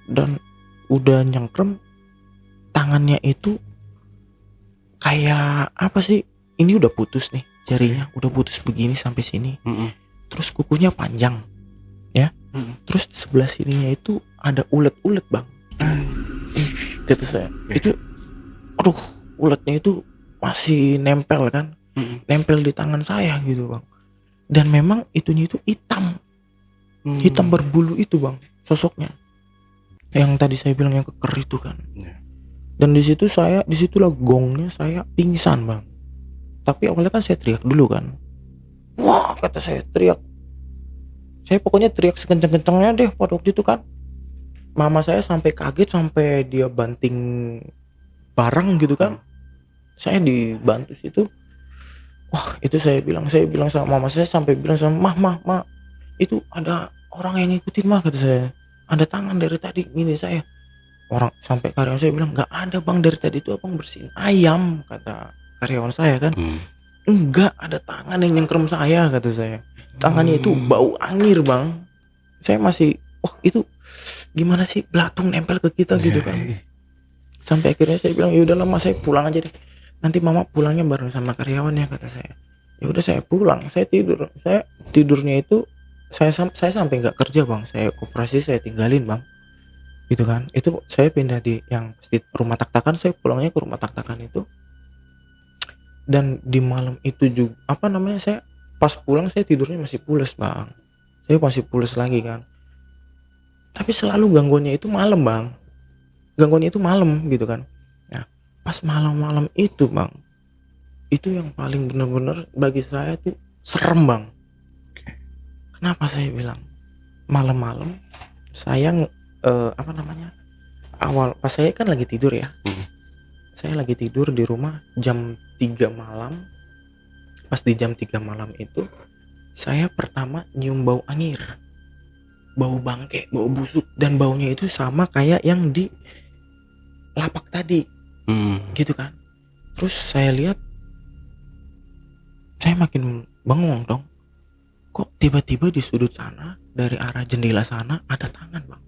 Dan udah nyengkrem, tangannya itu kayak apa sih, ini udah putus nih jarinya, udah putus begini sampai sini. Terus kukunya panjang ya, terus sebelah sininya itu ada ulet-ulet bang. Kata saya itu, aduh, uletnya itu masih nempel kan, nempel di tangan saya gitu bang. Dan memang itunya itu hitam berbulu itu bang, sosoknya yang tadi saya bilang yang keker itu kan. Dan disitulah gongnya saya pingsan bang. Tapi awalnya kan saya teriak dulu kan, wah, kata saya teriak, saya pokoknya teriak sekencang-kencangnya deh pada waktu itu kan. Mama saya sampai kaget, sampai dia banting barang gitu kan. Saya dibantu situ. Wah, itu saya bilang sama mama saya, sampai bilang sama mah, itu ada orang yang ngikutin mah, kata saya. Ada tangan dari tadi gini saya. Orang, sampai karyawan saya bilang, nggak ada bang, dari tadi itu abang bersihin ayam, kata karyawan saya kan. Enggak, ada tangan yang nyengkrem saya, kata saya. Tangannya itu bau angir bang. Saya masih, oh itu gimana sih belatung nempel ke kita gitu kan. Sampai akhirnya saya bilang, ya udahlah mas, saya pulang aja deh, nanti mama pulangnya bareng sama karyawannya, kata saya. Ya udah saya pulang, saya tidur. Saya tidurnya itu saya sampai nggak kerja bang, saya koperasi saya tinggalin bang, gitu kan. Itu saya pindah di yang di rumah tak-takan, saya pulangnya ke rumah tak-takan itu. Dan di malam itu juga saya pas pulang, saya tidurnya masih pules bang, saya masih pules lagi kan. Tapi selalu gangguannya itu malam bang, gitu kan. Nah, pas malam-malam itu bang, itu yang paling benar-benar bagi saya tuh serem bang. Kenapa saya bilang malam-malam? Saya awal pas saya kan lagi tidur ya, saya lagi tidur di rumah jam 3 malam. Pas di jam 3 malam itu saya pertama nyium bau angir, bau bangke, bau busuk, dan baunya itu sama kayak yang di lapak tadi, gitu kan. Terus saya lihat, saya makin bengong dong. Kok tiba-tiba di sudut sana, dari arah jendela sana ada tangan bang.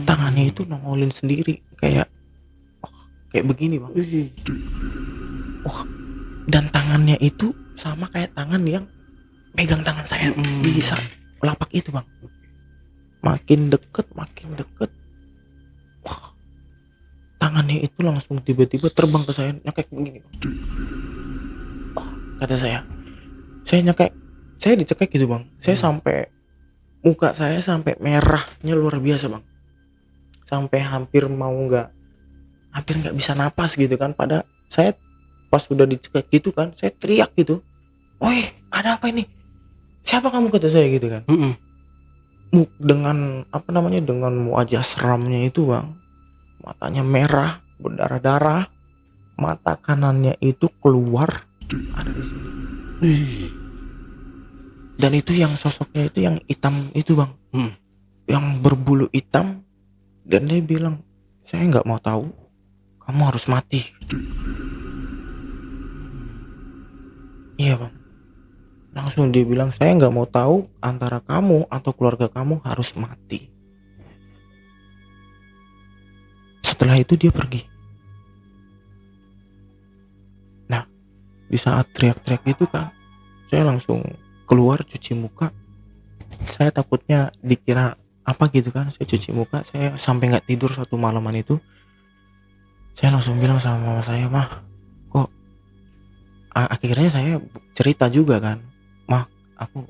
Tangannya itu nongolin sendiri, kayak begini bang. Dan tangannya itu sama kayak tangan yang megang tangan saya di lapak itu bang. Makin deket, wah, tangannya itu langsung tiba-tiba terbang ke saya, nyekek begini bang. Wah, kata saya nyekek, saya dicekek gitu bang. Saya sampai muka saya sampai merahnya luar biasa bang, sampai hampir nggak bisa napas gitu kan. Pada saya pas sudah dicekek gitu kan, saya teriak gitu, woi ada apa ini, siapa kamu, kata saya gitu kan. Dengan dengan wajah seramnya itu bang, matanya merah berdarah-darah, mata kanannya itu keluar ada di sini. Dan itu yang sosoknya itu yang hitam itu bang, yang berbulu hitam. Dan dia bilang, saya nggak mau tahu, kamu harus mati. Iya bang, langsung dia bilang, saya nggak mau tahu, antara kamu atau keluarga kamu harus mati. Setelah itu dia pergi. Nah, di saat teriak-teriak itu kan, saya langsung keluar cuci muka. Saya takutnya dikira apa gitu kan. Saya cuci muka, saya sampai nggak tidur satu malaman itu. Saya langsung bilang sama mama saya, mah, kok akhirnya saya cerita juga kan, mah, aku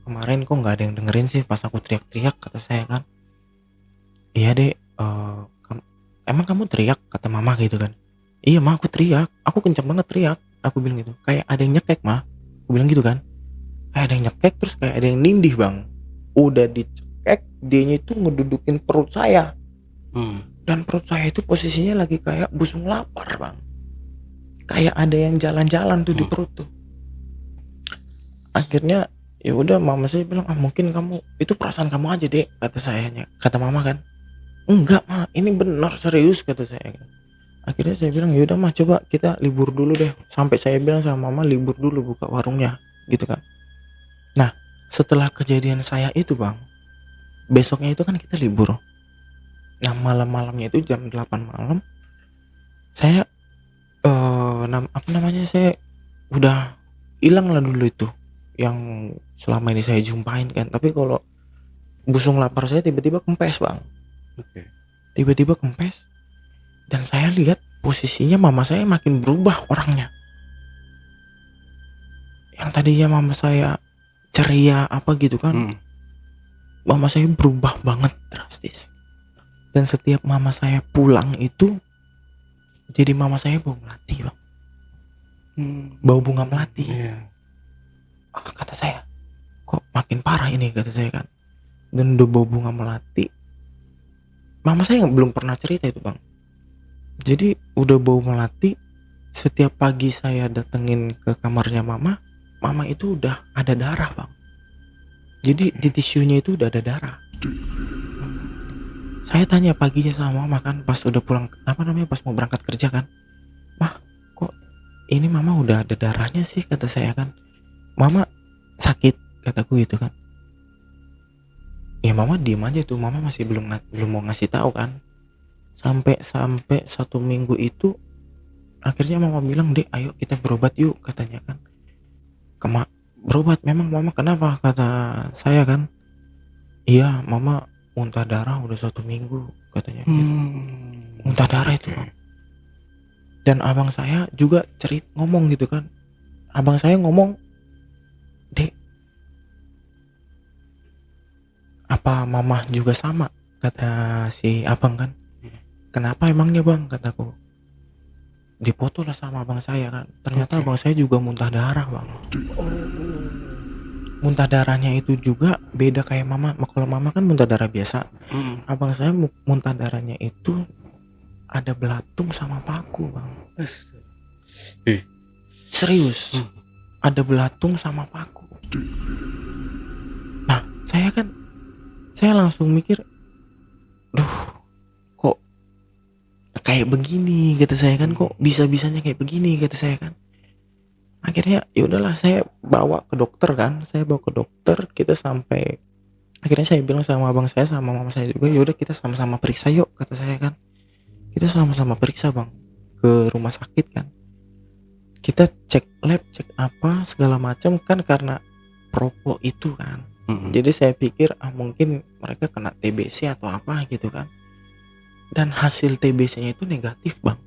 kemarin kok nggak ada yang dengerin sih pas aku teriak-teriak, kata saya kan. Iya dek, emang kamu teriak, kata mama gitu kan. Iya mah, aku teriak, aku kenceng banget teriak, aku bilang gitu, kayak ada yang nyekek mah, aku bilang gitu kan, kayak ada yang nyekek, terus kayak ada yang nindih bang, udah dicekek, dianya itu ngedudukin perut saya, dan perut saya itu posisinya lagi kayak busung lapar bang, kayak ada yang jalan-jalan tuh di perut tuh. Akhirnya ya udah, mama saya bilang, mungkin kamu itu perasaan kamu aja deh, kata sayanya, kata mama kan. Enggak mah, ini benar serius, kata saya kan. Akhirnya saya bilang, ya udah mah, coba kita libur dulu deh, sampai saya bilang sama mama libur dulu buka warungnya gitu kan. Nah setelah kejadian saya itu bang, besoknya itu kan kita libur. Nah malam-malamnya itu jam 8 malam, saya apa namanya, saya udah hilang lah dulu itu yang selama ini saya jumpain kan. Tapi kalau busung lapar saya tiba-tiba kempes bang, tiba-tiba kempes, dan saya lihat posisinya mama saya makin berubah orangnya. Yang tadinya mama saya ceria apa gitu kan, mama saya berubah banget drastis. Dan setiap mama saya pulang itu, jadi mama saya bau melati bang, bau bunga melati. Kata saya, kok makin parah ini, kata saya kan. Dan udah bau bunga melati, mama saya belum pernah cerita itu bang. Jadi udah bau melati, setiap pagi saya datengin ke kamarnya mama itu udah ada darah bang. Jadi di tisunya itu udah ada darah. Saya tanya paginya sama mama kan, pas udah pulang, apa namanya, pas mau berangkat kerja kan, mah kok ini mama udah ada darahnya sih, kata saya kan. Mama sakit, kataku gitu kan. Ya mama diem aja tuh, mama masih belum mau ngasih tahu kan. Sampai 1 minggu itu akhirnya mama bilang, dek ayo kita berobat yuk, katanya kan. Berobat, memang mama kenapa, kata saya kan. Iya mama muntah darah udah 1 minggu, katanya gitu. Muntah darah itu bang. Dan abang saya juga ngomong gitu kan, abang saya ngomong, dek apa mama juga sama, kata si abang kan. Kenapa emangnya bang, kataku. Dipoto lah sama abang saya kan, ternyata abang saya juga muntah darah bang. Muntah darahnya itu juga beda kayak mama. Kalau mama kan muntah darah biasa, abang saya muntah darahnya itu ada belatung sama paku bang. Serius, ada belatung sama paku. Nah saya langsung mikir, duh kok kayak begini, kata saya kan. Kok bisa-bisanya kayak begini, kata saya kan. Akhirnya ya udahlah, saya bawa ke dokter kan. Saya bawa ke dokter, kita sampai akhirnya saya bilang sama abang saya sama mama saya juga, ya udah kita sama-sama periksa yuk, kata saya kan. Kita sama-sama periksa bang ke rumah sakit kan. Kita cek lab, cek apa segala macam kan, karena perokok itu kan. Jadi saya pikir mungkin mereka kena TBC atau apa gitu kan. Dan hasil TBC-nya itu negatif bang,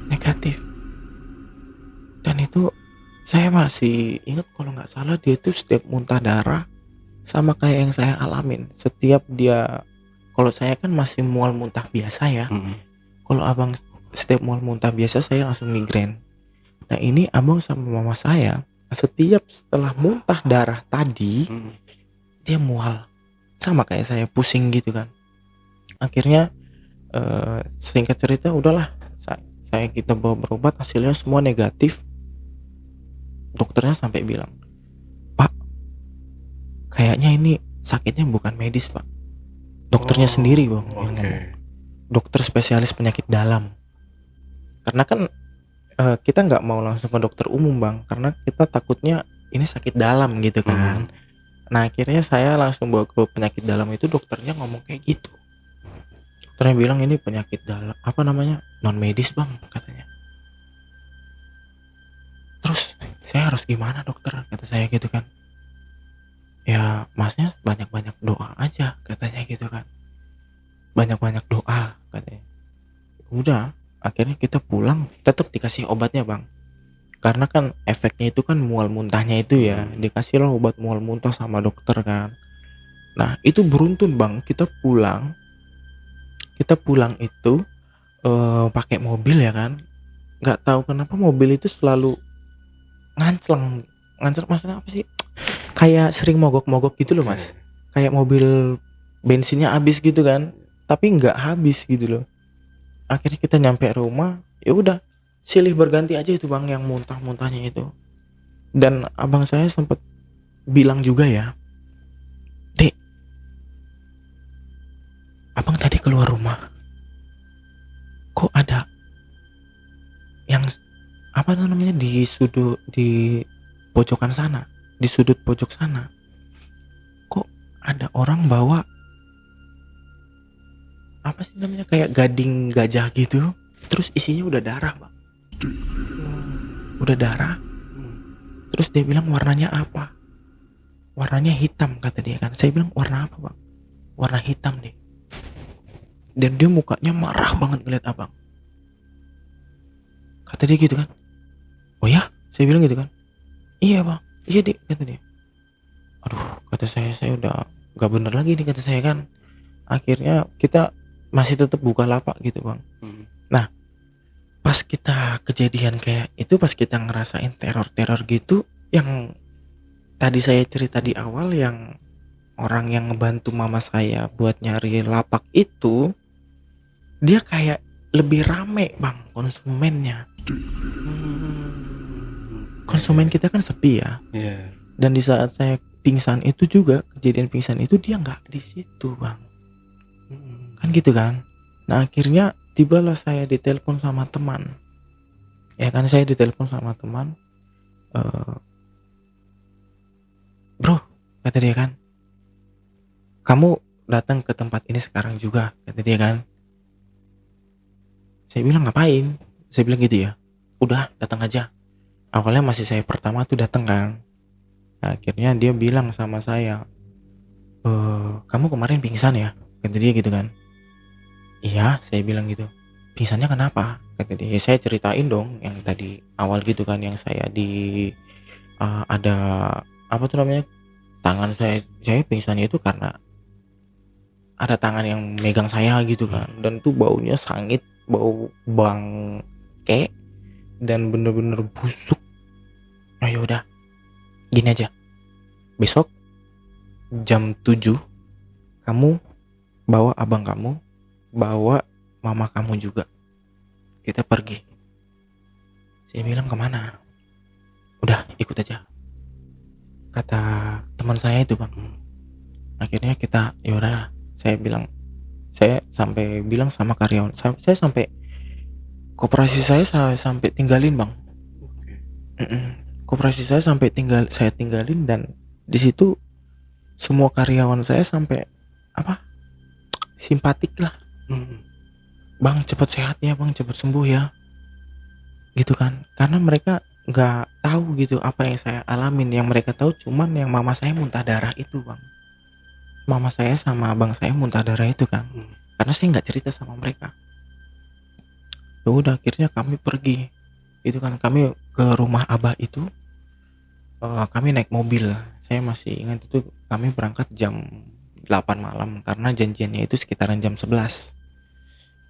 negatif. Dan itu saya masih ingat, kalau nggak salah dia itu setiap muntah darah sama kayak yang saya alamin. Setiap dia, kalau saya kan masih mual muntah biasa ya. Kalau abang setiap mual muntah biasa saya langsung migrain. Nah ini abang sama mama saya setiap setelah muntah darah tadi dia mual, sama kayak saya, pusing gitu kan. Akhirnya singkat cerita udahlah, saya kita bawa berobat, hasilnya semua negatif. Dokternya sampai bilang, Pak kayaknya ini sakitnya bukan medis pak. Dokternya sendiri bang yang ngomong. Dokter spesialis penyakit dalam. Karena kan kita nggak mau langsung ke dokter umum bang, karena kita takutnya ini sakit dalam gitu kan. Nah akhirnya saya langsung bawa ke penyakit dalam itu, dokternya ngomong kayak gitu. Dokternya bilang ini penyakit dalam, apa namanya, non medis bang, katanya. Terus saya harus gimana dokter, kata saya gitu kan. Ya masnya banyak-banyak doa aja, katanya gitu kan. Banyak-banyak doa, katanya. Udah, akhirnya kita pulang, tetap dikasih obatnya bang. Karena kan efeknya itu kan mual muntahnya itu ya, dikasih lah obat mual muntah sama dokter kan. Nah itu beruntun bang, kita pulang itu pakai mobil ya kan. Nggak tahu kenapa mobil itu selalu ngancleng. Ngancleng maksudnya apa sih? Kayak sering mogok-mogok gitu loh Mas. Kayak mobil bensinnya habis gitu kan. Tapi nggak habis gitu loh. Akhirnya kita nyampe rumah, ya udah silih berganti aja itu Bang yang muntah-muntahnya itu. Dan abang saya sempat bilang juga ya, "Dek, abang tadi keluar rumah, kok ada yang apa namanya di sudut di pojokan sana, di sudut pojok sana, kok ada orang bawa apa sih namanya kayak gading gajah gitu, terus isinya udah darah Bang, udah darah." Terus dia bilang warnanya apa? Warnanya hitam kata dia kan. Saya bilang warna apa Bang? Warna hitam deh. Dan dia mukanya marah banget ngeliat abang. Kata dia gitu kan. "Oh ya?" Saya bilang gitu kan. "Iya Bang, iya deh," kata dia. Aduh, kata saya udah gak bener lagi nih kata saya kan. Akhirnya kita masih tetap buka lapak gitu Bang. Nah, pas kita kejadian kayak itu, pas kita ngerasain teror-teror gitu, yang tadi saya cerita di awal, yang orang yang ngebantu mama saya buat nyari lapak itu, dia kayak lebih rame Bang konsumennya. Konsumen kita kan sepi ya. Iya. Dan di saat saya pingsan itu juga, kejadian pingsan itu dia nggak di situ Bang. Kan gitu kan. Nah akhirnya tibalah saya ditelepon sama teman. Ya kan saya ditelepon sama teman. "Bro," kata dia kan, "kamu datang ke tempat ini sekarang juga," kata dia kan. Saya bilang, "Ngapain?" Saya bilang gitu ya. "Udah datang aja." Awalnya masih saya pertama tuh datang kan. Nah, akhirnya dia bilang sama saya, "Kamu kemarin pingsan ya?" Kata dia gitu kan. "Iya," saya bilang gitu. "Pingsannya kenapa?" Kata dia. Ya, saya ceritain dong yang tadi awal gitu kan, yang saya ada apa tuh namanya, tangan saya pingsannya itu karena ada tangan yang megang saya gitu kan, dan tuh baunya sangit, bau bangke dan bener-bener busuk. "Oh ya udah, gini aja, besok jam 7 kamu bawa abang kamu, bawa mama kamu juga, kita pergi." Saya bilang, "Kemana?" "Udah ikut aja," kata teman saya itu Bang. Akhirnya kita yaudah, saya sampai bilang sama karyawan saya sampai koperasi saya sampai tinggalin Bang. Koperasi saya sampai saya tinggalin, dan di situ semua karyawan saya sampai apa, simpatik lah. "Bang cepat sehat ya Bang, cepat sembuh ya," gitu kan. Karena mereka nggak tahu gitu apa yang saya alamin. Yang mereka tahu cuman yang mama saya muntah darah itu Bang. Mama saya sama abang saya muntah darah itu kan. Karena saya nggak cerita sama mereka. Ya udah akhirnya kami pergi. Itu kan kami ke rumah abah itu. Kami naik mobil. Saya masih ingat itu kami berangkat jam 8 malam karena janjiannya itu sekitaran jam 11.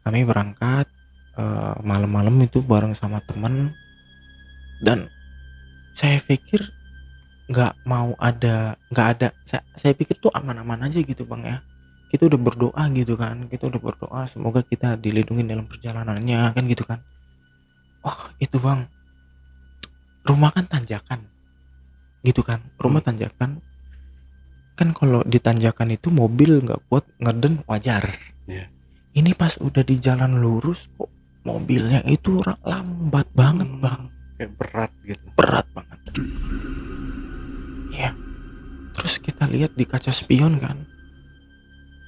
Kami berangkat malam-malam itu bareng sama teman, dan saya pikir nggak ada, saya pikir tuh aman-aman aja gitu Bang ya. Kita udah berdoa gitu kan, kita udah berdoa semoga kita dilindungi dalam perjalanannya kan gitu kan. Wah itu Bang, rumah kan tanjakan gitu kan, rumah tanjakan kan. Kalau di tanjakan itu mobil nggak kuat ngeden wajar. Ini pas udah di jalan lurus kok mobilnya itu lambat banget Bang, Kayak berat gitu. berat banget ya. Terus kita lihat di kaca spion kan,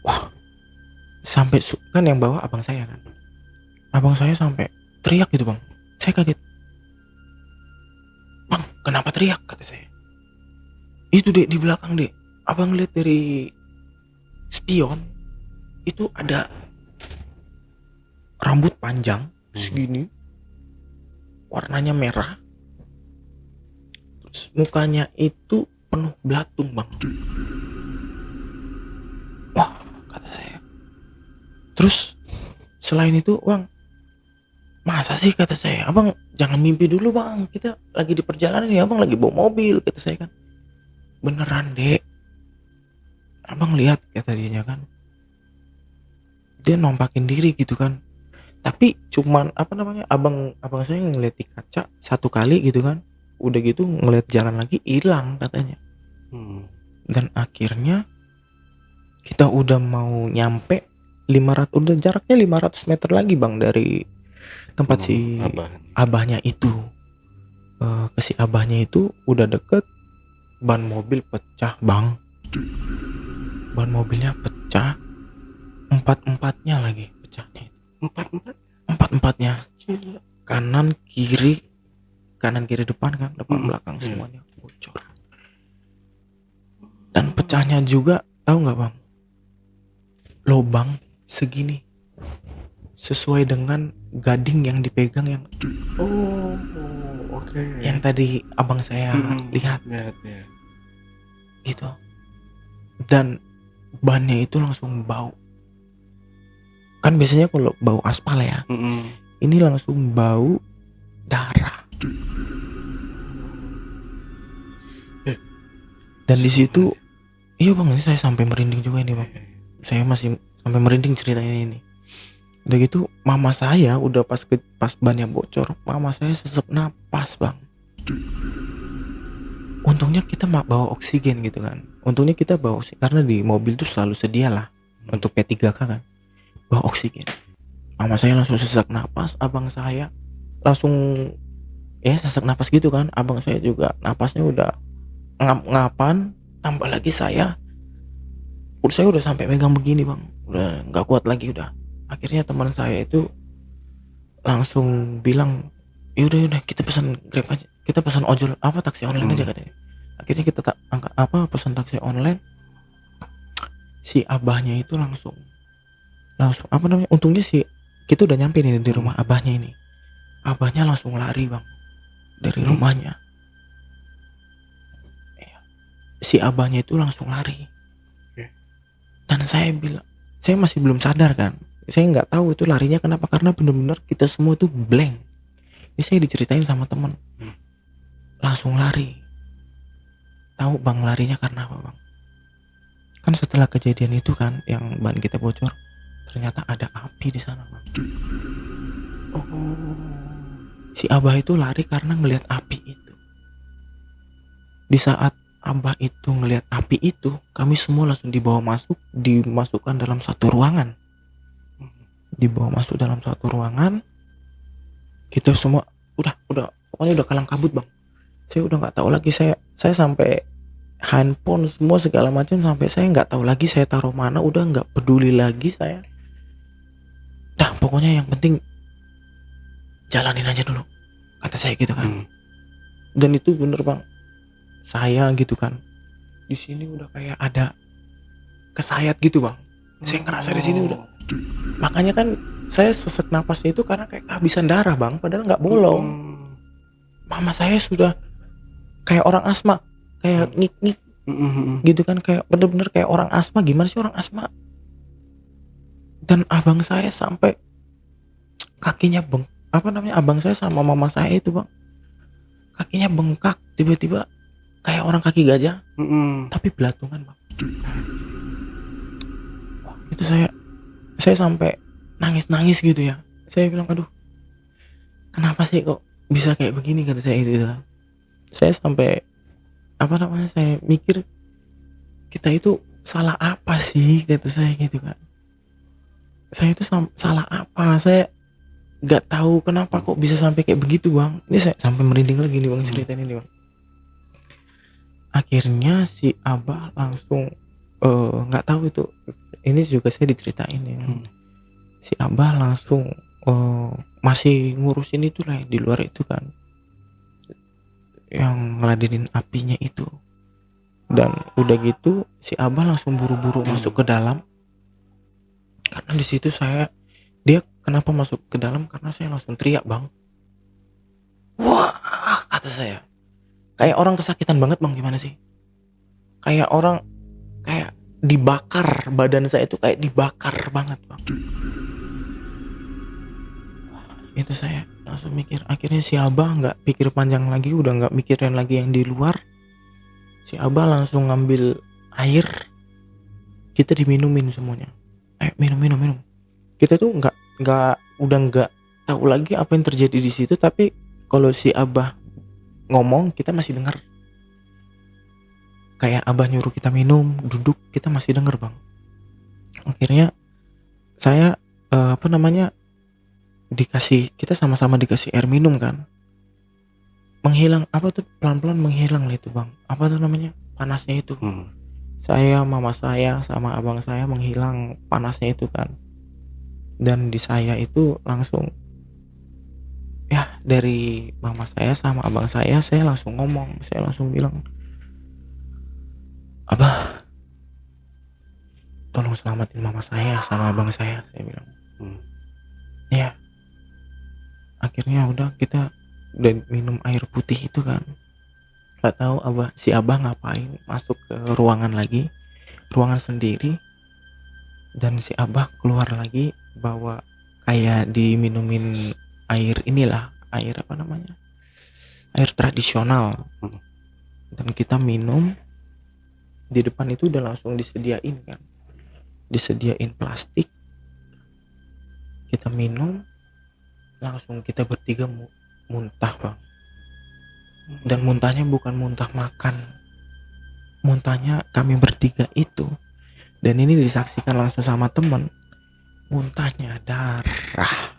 wah sampai kan yang bawa abang saya kan, abang saya sampai teriak gitu Bang. Saya kaget, "Bang kenapa teriak?" kata saya. "Itu dek di belakang dek, abang lihat dari spion itu ada rambut panjang segini, warnanya merah, terus mukanya itu penuh belatung Bang." Wah kata saya. Terus selain itu Bang, Masa sih, kata saya, abang jangan mimpi dulu bang, kita lagi di perjalanan ya, abang lagi bawa mobil, kata saya kan. Beneran dek, abang lihat, kata dianya kan, dia nompakin diri gitu kan. Tapi cuman abang saya ngeliat di kaca satu kali gitu kan, udah gitu ngeliat jalan lagi hilang katanya. Dan akhirnya kita udah mau nyampe 500, udah jaraknya 500 meter lagi bang dari tempat si abahnya itu. Ke si abahnya itu udah deket, ban mobil pecah bang, ban mobilnya pecah, empatnya lagi pecahnya, empatnya, kanan kiri depan kan, depan belakang semuanya bocor. Dan pecahnya juga, tahu nggak bang, lobang segini, sesuai dengan gading yang dipegang yang yang tadi abang saya lihat gitu. Dan bannya itu langsung bau. Kan biasanya kalau bau aspal ya, ini langsung bau darah. Dan di situ, iya bang, ini saya sampai merinding juga ini bang. Saya masih sampai merinding ceritanya ini. Udah gitu, mama saya udah pas bannya bocor, mama saya sesek napas bang. Untungnya kita bawa oksigen gitu kan. Untungnya kita bawa oksigen, karena di mobil tuh selalu sedia lah untuk P3K kan, bawa oksigen. Mama saya langsung sesak napas, abang saya langsung sesak napas gitu kan. Abang saya juga napasnya udah ngap-ngapan, tambah lagi saya udah sampai megang begini bang, udah nggak kuat lagi udah. Akhirnya teman saya itu langsung bilang, yaudah kita pesan Grab aja, kita pesan ojol taksi online aja katanya. Akhirnya kita pesan taksi online. Si abahnya itu langsung untungnya kita udah nyampe nih di rumah abahnya ini. Abahnya langsung lari bang dari rumahnya. Si abahnya itu langsung lari. Dan saya masih belum sadar kan, saya nggak tahu itu larinya kenapa, karena benar-benar kita semua itu blank. Ini saya diceritain sama teman, langsung lari. Tahu bang larinya karena apa bang? Kan setelah kejadian itu kan, yang ban kita bocor, ternyata ada api di sana bang. Si abah itu lari karena ngelihat api itu. Di saat abah itu ngelihat api itu, kami semua langsung dimasukkan dalam satu ruangan. Kita semua udah pokoknya udah kalang kabut bang. Saya udah nggak tahu lagi, saya sampai handphone semua segala macam, sampai saya nggak tahu lagi saya taruh mana, udah nggak peduli lagi saya. Dah pokoknya yang penting jalanin aja dulu, kata saya gitu kan. Dan itu bener bang, saya gitu kan, di sini udah kayak ada kesayat gitu bang. Saya ngerasa di sini udah, makanya kan saya sesak napasnya itu karena kayak kehabisan darah bang, padahal nggak bolong. Mama saya sudah kayak orang asma, kayak ngik gitu kan, kayak bener-bener kayak orang asma. Gimana sih orang asma? Dan abang saya sampai kakinya abang saya sama mama saya itu bang, kakinya bengkak tiba-tiba kayak orang kaki gajah, tapi belatungan bang. Wah, itu saya sampai nangis gitu ya. Saya bilang, aduh, kenapa sih kok bisa kayak begini, kata saya itu. Saya sampai saya mikir, kita itu salah apa sih, kata saya gitu kan. Saya itu salah apa? Saya nggak tahu kenapa kok bisa sampai kayak begitu bang. Ini saya sampai merinding lagi nih bang, ceritain ini bang. Akhirnya si abah langsung nggak tahu itu, ini juga saya diceritain ya. Si abah langsung masih ngurusin itu lah di luar itu kan, yang ngeladenin apinya itu. Dan udah gitu si abah langsung buru-buru masuk ke dalam, karena di situ dia kenapa masuk ke dalam, karena saya langsung teriak bang. Wah, kata saya, kayak orang kesakitan banget bang. Gimana sih, kayak orang kayak dibakar, badan saya itu kayak dibakar banget bang. Itu saya langsung mikir, akhirnya si Abah nggak pikir panjang lagi, udah nggak mikirin lagi yang di luar. Si Abah langsung ngambil air, kita diminumin semuanya. Minum minum minum. Kita tuh udah nggak tahu lagi apa yang terjadi di situ, tapi kalau si Abah ngomong kita masih dengar. Kayak Abah nyuruh kita minum, duduk, kita masih dengar, Bang. Akhirnya saya kita sama-sama dikasih air minum kan. Menghilang pelan-pelan menghilang itu, Bang. Panasnya itu. Saya, mama saya sama abang saya menghilang panasnya itu kan. Dan di saya itu langsung, ya, dari mama saya sama abang saya langsung ngomong, saya langsung bilang, Abah, tolong selamatin mama saya sama abang saya bilang. Ya, akhirnya udah kita udah minum air putih itu kan. Gak tahu si Abah ngapain masuk ke ruangan sendiri, dan si Abah keluar lagi bawa kayak diminumin air air tradisional. Dan kita minum, di depan itu udah langsung disediain plastik. Kita minum, langsung kita bertiga muntah, Bang. Dan muntahnya bukan muntah makan, muntahnya kami bertiga itu, dan ini disaksikan langsung sama teman, muntahnya darah.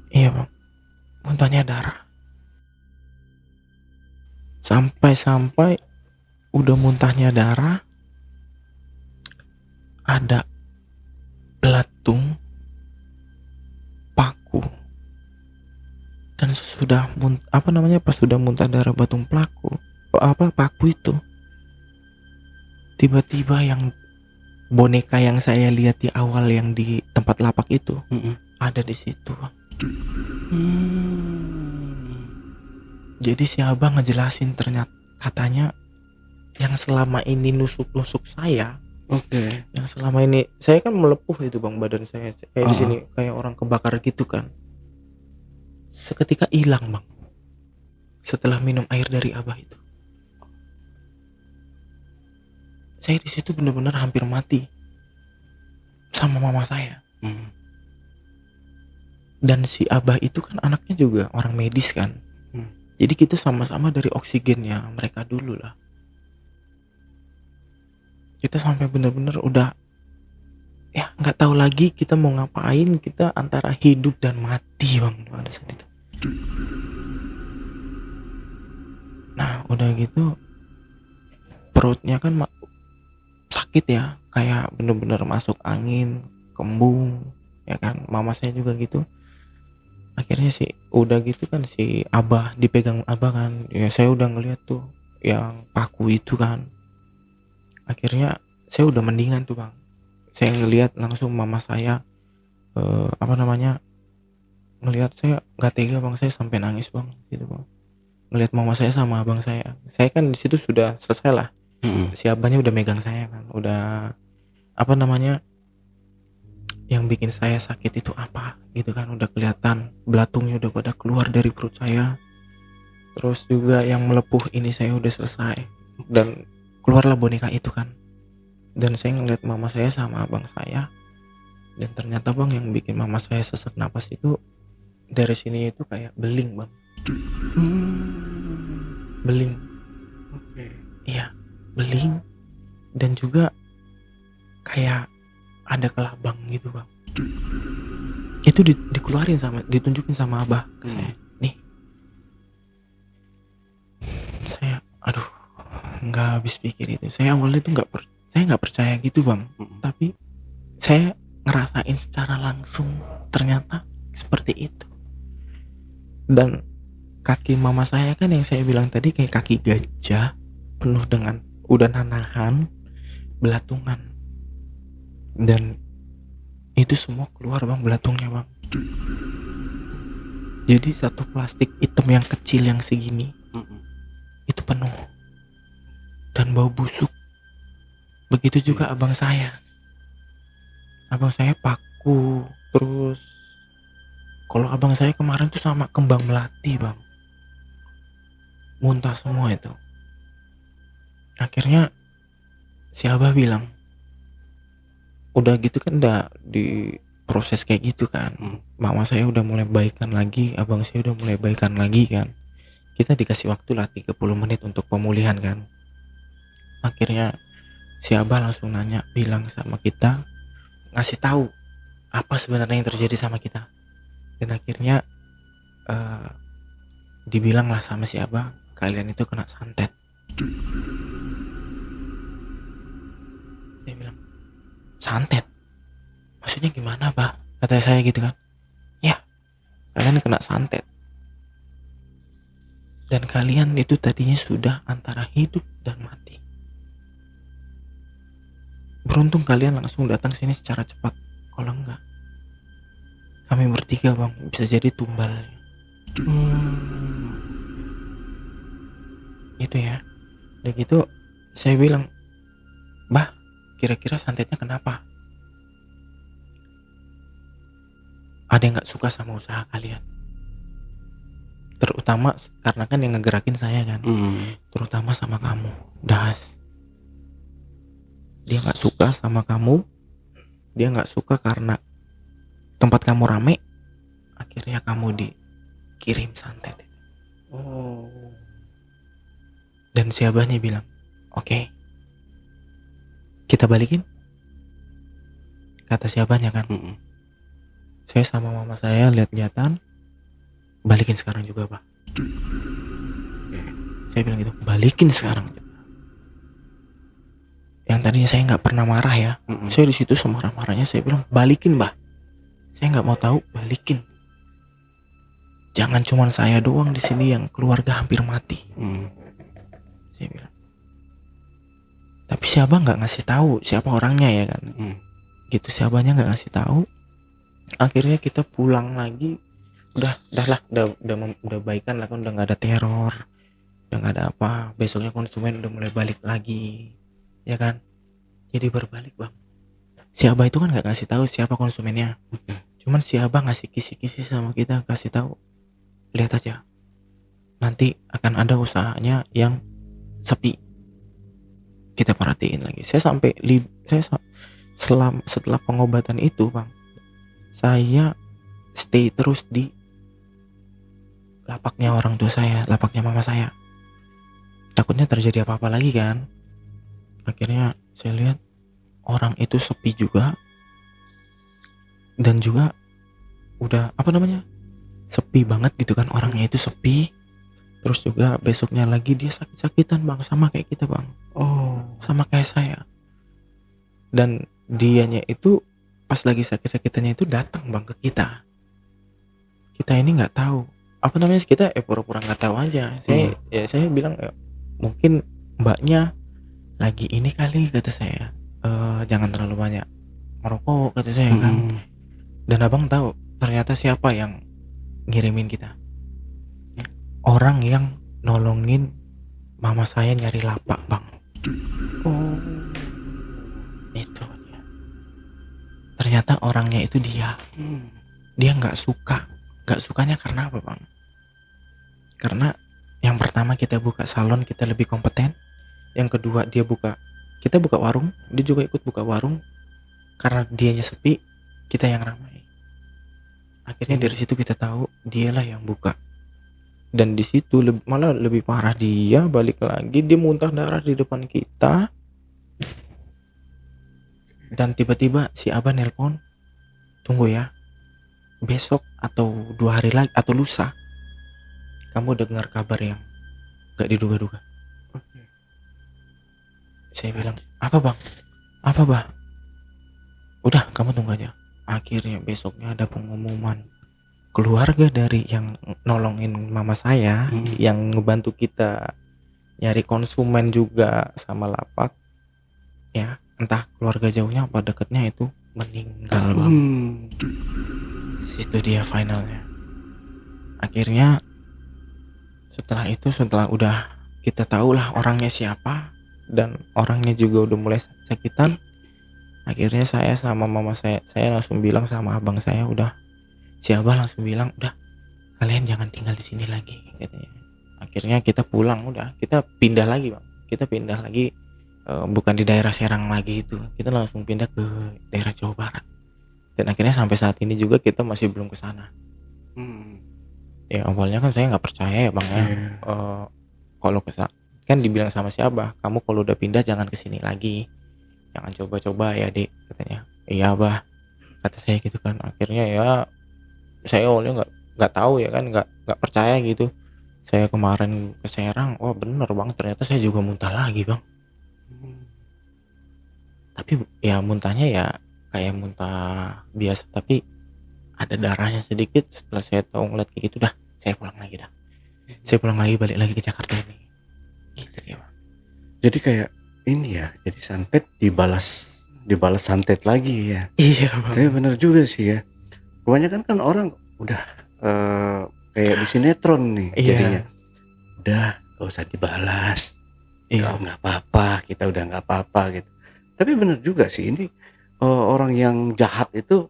Iya, Bang, muntahnya darah. Sampai udah muntahnya darah, ada belatung, paku, dan pas sudah muntah darah paku itu, tiba-tiba yang boneka yang saya lihat di awal yang di tempat lapak itu ada di situ. Jadi si Abang ngejelasin, ternyata katanya yang selama ini nusuk saya, yang selama ini saya kan melepuh itu, Bang, badan saya kayak di sini kayak orang kebakar gitu kan. Seketika hilang, Bang, setelah minum air dari Abah itu. Saya di situ benar-benar hampir mati sama mama saya. Dan si Abah itu kan anaknya juga orang medis kan. Jadi kita sama-sama dari oksigennya mereka dulu lah. Kita sampai benar-benar udah, ya, nggak tahu lagi kita mau ngapain. Kita antara hidup dan mati, Bang, pada saat itu. Nah, udah gitu perutnya kan sakit ya, kayak bener-bener masuk angin, kembung, ya kan. Mama saya juga gitu. Akhirnya udah gitu kan si Abah, dipegang Abah kan. Ya saya udah ngeliat tuh yang paku itu kan. Akhirnya saya udah mendingan tuh, Bang. Saya ngelihat langsung mama saya ngelihat saya nggak tega, Bang. Saya sampai nangis, Bang, gitu, Bang. Ngelihat mama saya sama abang saya kan di situ sudah selesai lah. Si abahnya udah megang saya kan, udah yang bikin saya sakit itu apa gitu kan, udah kelihatan belatungnya udah pada keluar dari perut saya. Terus juga yang melepuh ini saya udah selesai, dan keluarlah boneka itu kan. Dan saya ngeliat mama saya sama abang saya, dan ternyata, Bang, yang bikin mama saya sesak napas itu dari sini itu kayak beling, Bang. Beling. Iya, beling. Dan juga kayak ada kelabang gitu, Bang. Itu dikeluarin ditunjukin sama Abah ke saya. Nih. Saya nggak habis pikir itu. Saya awalnya tuh saya nggak percaya gitu, Bang. Tapi saya ngerasain secara langsung ternyata seperti itu. Dan kaki mama saya kan yang saya bilang tadi kayak kaki gajah, penuh dengan udah nanahan, belatungan. Dan itu semua keluar, Bang, belatungnya, Bang. Jadi satu plastik hitam yang kecil yang segini itu penuh dan bau busuk. Begitu juga abang saya abang saya paku. Terus kalau abang saya kemarin tuh sama kembang melati bang, muntah semua itu. Akhirnya si abah bilang, udah gitu kan udah di proses kayak gitu kan, mama saya udah mulai baikan lagi, abang saya udah mulai baikan lagi kan. Kita dikasih waktu lah 30 menit untuk pemulihan kan. Akhirnya si abah langsung nanya, bilang sama kita, ngasih tahu apa sebenarnya yang terjadi sama kita. Dan akhirnya dibilang lah sama si abah, kalian itu kena santet. Saya bilang, santet? Maksudnya gimana bah? Kata saya gitu kan. Ya, kalian kena santet. Dan kalian itu tadinya sudah antara hidup dan mati. Beruntung kalian langsung datang sini secara cepat. Kalau enggak, kami bertiga bang bisa jadi tumbal. Itu ya. Udah gitu saya bilang, bah, kira-kira santetnya kenapa? Ada yang gak suka sama usaha kalian. Terutama karena kan yang ngegerakin saya kan. Terutama sama kamu, Das. Dia gak suka sama kamu. Dia gak suka karena tempat kamu rame. Akhirnya kamu dikirim santet. Dan si abahnya bilang, oke, kita balikin. Kata si abahnya kan. Saya sama mama saya lihat-lihatan, balikin sekarang juga bah. Saya bilang gitu, balikin sekarang. Yang tadinya saya nggak pernah marah ya, saya di situ semarah-marahnya saya bilang balikin bah. Saya nggak mau tahu, balikin. Jangan cuman saya doang di sini yang keluarga hampir mati. Saya bilang. Tapi si abah nggak ngasih tahu siapa orangnya ya kan. Gitu si abahnya nggak ngasih tahu. Akhirnya kita pulang lagi. Udah baikan lah kan, udah nggak ada teror, udah nggak ada apa. Besoknya konsumen udah mulai balik lagi, ya kan. Jadi berbalik bang. Si abah itu kan nggak ngasih tahu siapa konsumennya. Cuman si abah ngasih kisi-kisi sama kita, kasih tahu, lihat aja, nanti akan ada usahanya yang sepi. Kita perhatiin lagi. Saya sampai setelah pengobatan itu bang, saya stay terus di lapaknya orang tua saya, lapaknya mama saya. Takutnya terjadi apa-apa lagi kan. Akhirnya saya lihat orang itu sepi juga. Dan juga udah sepi banget gitu kan, orangnya itu sepi. Terus juga besoknya lagi dia sakit-sakitan bang, sama kayak kita bang. Sama kayak saya. Dan dianya itu pas lagi sakit-sakitannya itu datang bang ke kita. Kita ini nggak tahu kita pura-pura nggak tahu aja. Saya bilang mungkin mbaknya lagi ini kali, kata saya. Jangan terlalu banyak merokok, kata saya kan. Dan abang tahu ternyata siapa yang ngirimin kita? Orang yang nolongin mama saya nyari lapak bang. Itu dia. Ternyata orangnya itu dia. Dia nggak sukanya karena apa bang? Karena yang pertama kita buka salon, kita lebih kompeten. Yang kedua kita buka warung, dia juga ikut buka warung. Karena dianya sepi, kita yang ramai. Akhirnya dari situ kita tahu dialah yang buka. Dan di situ malah lebih parah, dia balik lagi, dia muntah darah di depan kita. Dan tiba-tiba si abah nelpon, tunggu ya, besok atau 2 hari lagi atau lusa kamu dengar kabar yang gak diduga-duga. Saya bilang, apa bang? Udah, kamu tunggu aja. Akhirnya besoknya ada pengumuman, keluarga dari yang nolongin mama saya, yang ngebantu kita nyari konsumen juga sama lapak, ya entah keluarga jauhnya apa deketnya, itu meninggal bang. Itu dia finalnya. Akhirnya setelah udah kita tahu lah orangnya siapa, dan orangnya juga udah mulai sakitan, Akhirnya saya sama mama saya langsung bilang sama abang saya, udah, si abah langsung bilang, udah kalian jangan tinggal di sini lagi katanya. Akhirnya kita pulang, udah kita pindah lagi bang, kita pindah lagi, bukan di daerah Serang lagi, itu kita langsung pindah ke daerah Jawa Barat. Dan akhirnya sampai saat ini juga kita masih belum ke sana. Ya awalnya kan saya nggak percaya ya bang ya. Kalau kan dibilang sama si abah, kamu kalau udah pindah jangan kesini lagi, jangan coba-coba ya dek katanya. Iya abah, kata saya gitu kan. Akhirnya ya saya awalnya nggak tahu ya kan, nggak percaya gitu. Saya kemarin ke Serang, wah bener bang, ternyata saya juga muntah lagi bang. Tapi ya muntahnya ya kayak muntah biasa, tapi ada darahnya sedikit. Setelah saya tahu ngeliat kayak gitu, dah saya pulang lagi dah. Saya pulang lagi, balik lagi ke Jakarta ini. Gitu ya bang. Jadi kayak ini ya, jadi santet dibalas santet lagi ya. Iya bang. Tapi bener juga sih ya. Kebanyakan kan orang udah kayak di sinetron nih Iya. jadinya. Udah gak usah dibalas. Iya. Nggak apa-apa, kita udah nggak apa-apa gitu. Tapi bener juga sih ini, orang yang jahat itu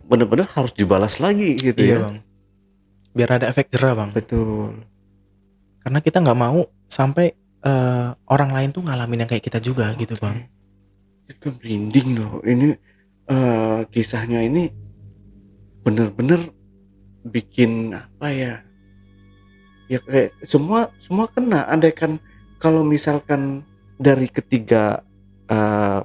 bener-bener harus dibalas lagi gitu Iya ya. bang. Biar ada efek jerah bang. Betul. Karena kita nggak mau sampai orang lain tuh ngalamin yang kayak kita juga gitu bang. Itu merinding loh. Ini kisahnya ini bener-bener bikin apa ya? Ya kayak semua kena. Andaikan kalau misalkan dari ketiga,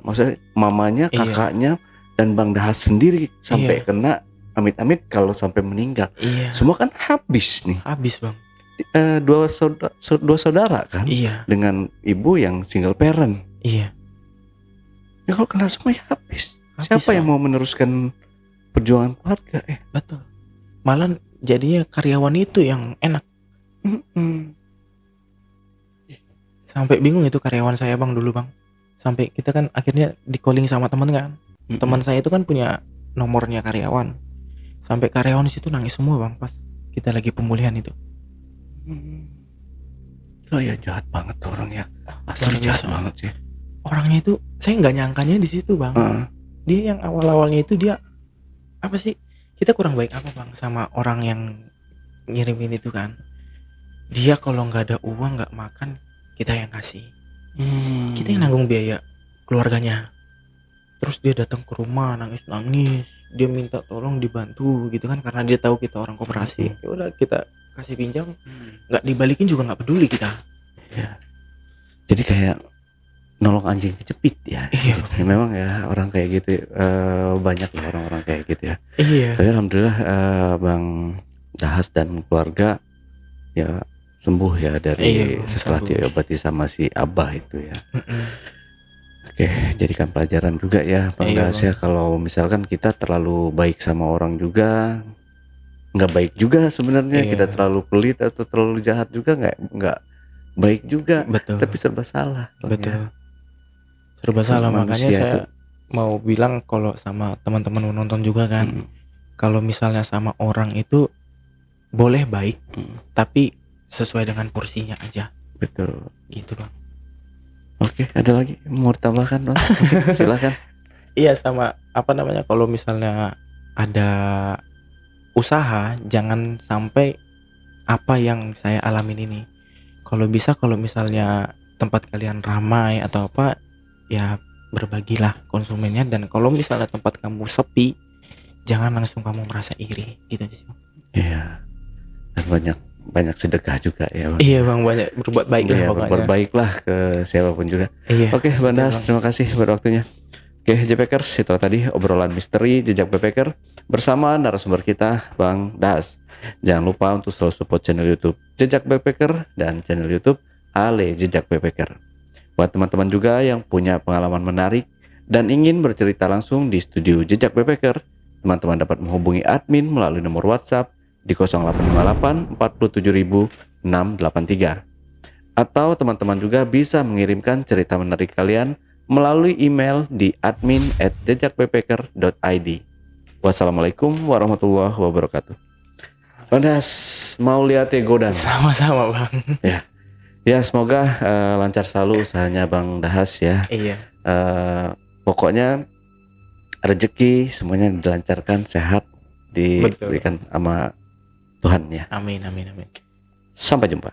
maksudnya mamanya, Iya. kakaknya, dan Bang Dahas sendiri sampai Iya. kena, amit-amit kalau sampai meninggal, Iya. semua kan habis nih. Habis bang. Dua saudara kan, Iya. dengan ibu yang single parent. Iya. Ya kalau kena semua ya habis. Habis, Siapa yang Bang. mau meneruskan perjuangan keluarga? Betul. Malah jadinya karyawan itu yang enak. Sampai bingung itu karyawan saya bang dulu bang. Sampai kita kan akhirnya di calling sama teman kan. Teman saya itu kan punya nomornya karyawan. Sampai karyawan di situ nangis semua bang pas kita lagi pemulihan itu. Oh ya jahat banget tuh orangnya. Luar Asli jahat biasa banget sih. Orangnya itu saya nggak nyangkanya di situ bang. Dia yang awal-awalnya itu dia apa sih? Kita kurang baik apa bang sama orang yang ngirimin itu kan? Dia kalau nggak ada uang, nggak makan, kita yang kasih. Kita yang nanggung biaya keluarganya. Terus dia datang ke rumah nangis-nangis, dia minta tolong dibantu gitu kan, karena dia tahu kita orang koperasi. Ya udah kita kasih pinjam, nggak dibalikin juga nggak peduli kita. Jadi kayak nolong anjing kecepit ya. Iya. Jadi memang ya orang kayak gitu, banyak lah orang-orang kayak gitu ya. Iya. Tapi alhamdulillah Bang Dahas dan keluarga ya sembuh ya dari Iya, setelah sembuh. diobati sama si Abah itu ya. Mm-mm. Oke, jadikan pelajaran juga ya Bang Iya, Dahas ya, kalau misalkan kita terlalu baik sama orang juga nggak baik juga sebenarnya. Iya. Kita terlalu pelit atau terlalu jahat juga nggak baik juga. Betul. Tapi serba salah Bang, Betul. ya. Serba salah, makanya Manusia saya itu. mau bilang kalau sama teman-teman menonton juga kan, Mm, kalau misalnya sama orang itu boleh baik, tapi sesuai dengan porsinya aja, betul. gitu bang. Oke, ada lagi mau ditambahkan Bang? Oke, silakan. Iya, sama apa namanya, kalau misalnya ada usaha, jangan sampai apa yang saya alamin ini. Kalau bisa, kalau misalnya tempat kalian ramai atau apa, ya berbagilah konsumennya. Dan kalau misalnya tempat kamu sepi, jangan langsung kamu merasa iri, gitu sih. Iya. Dan banyak sedekah juga ya Bang. Iya bang, banyak berbuat baik lah Iya, pokoknya. berbaiklah ke siapapun juga. Iya. Oke, Bang Das, Bang. terima kasih buat waktunya. Oke, JPKers, itu tadi obrolan misteri jejak backpacker bersama narasumber kita, Bang Das. Jangan lupa untuk selalu support channel YouTube Jejak Backpacker dan channel YouTube Ale Jejak Backpacker. Buat teman-teman juga yang punya pengalaman menarik dan ingin bercerita langsung di studio Jejak Backpacker, teman-teman dapat menghubungi admin melalui nomor WhatsApp di 0858 47683. Atau teman-teman juga bisa mengirimkan cerita menarik kalian melalui email di admin@jejakbackpacker.id. Wassalamualaikum warahmatullahi wabarakatuh. Bang Das, mau lihat ya godang? Sama-sama bang. Ya semoga lancar selalu usahanya Bang Dahas ya. Iya. Pokoknya rezeki semuanya dilancarkan, sehat diberikan sama Tuhan ya. Amin, amin, amin. Sampai jumpa.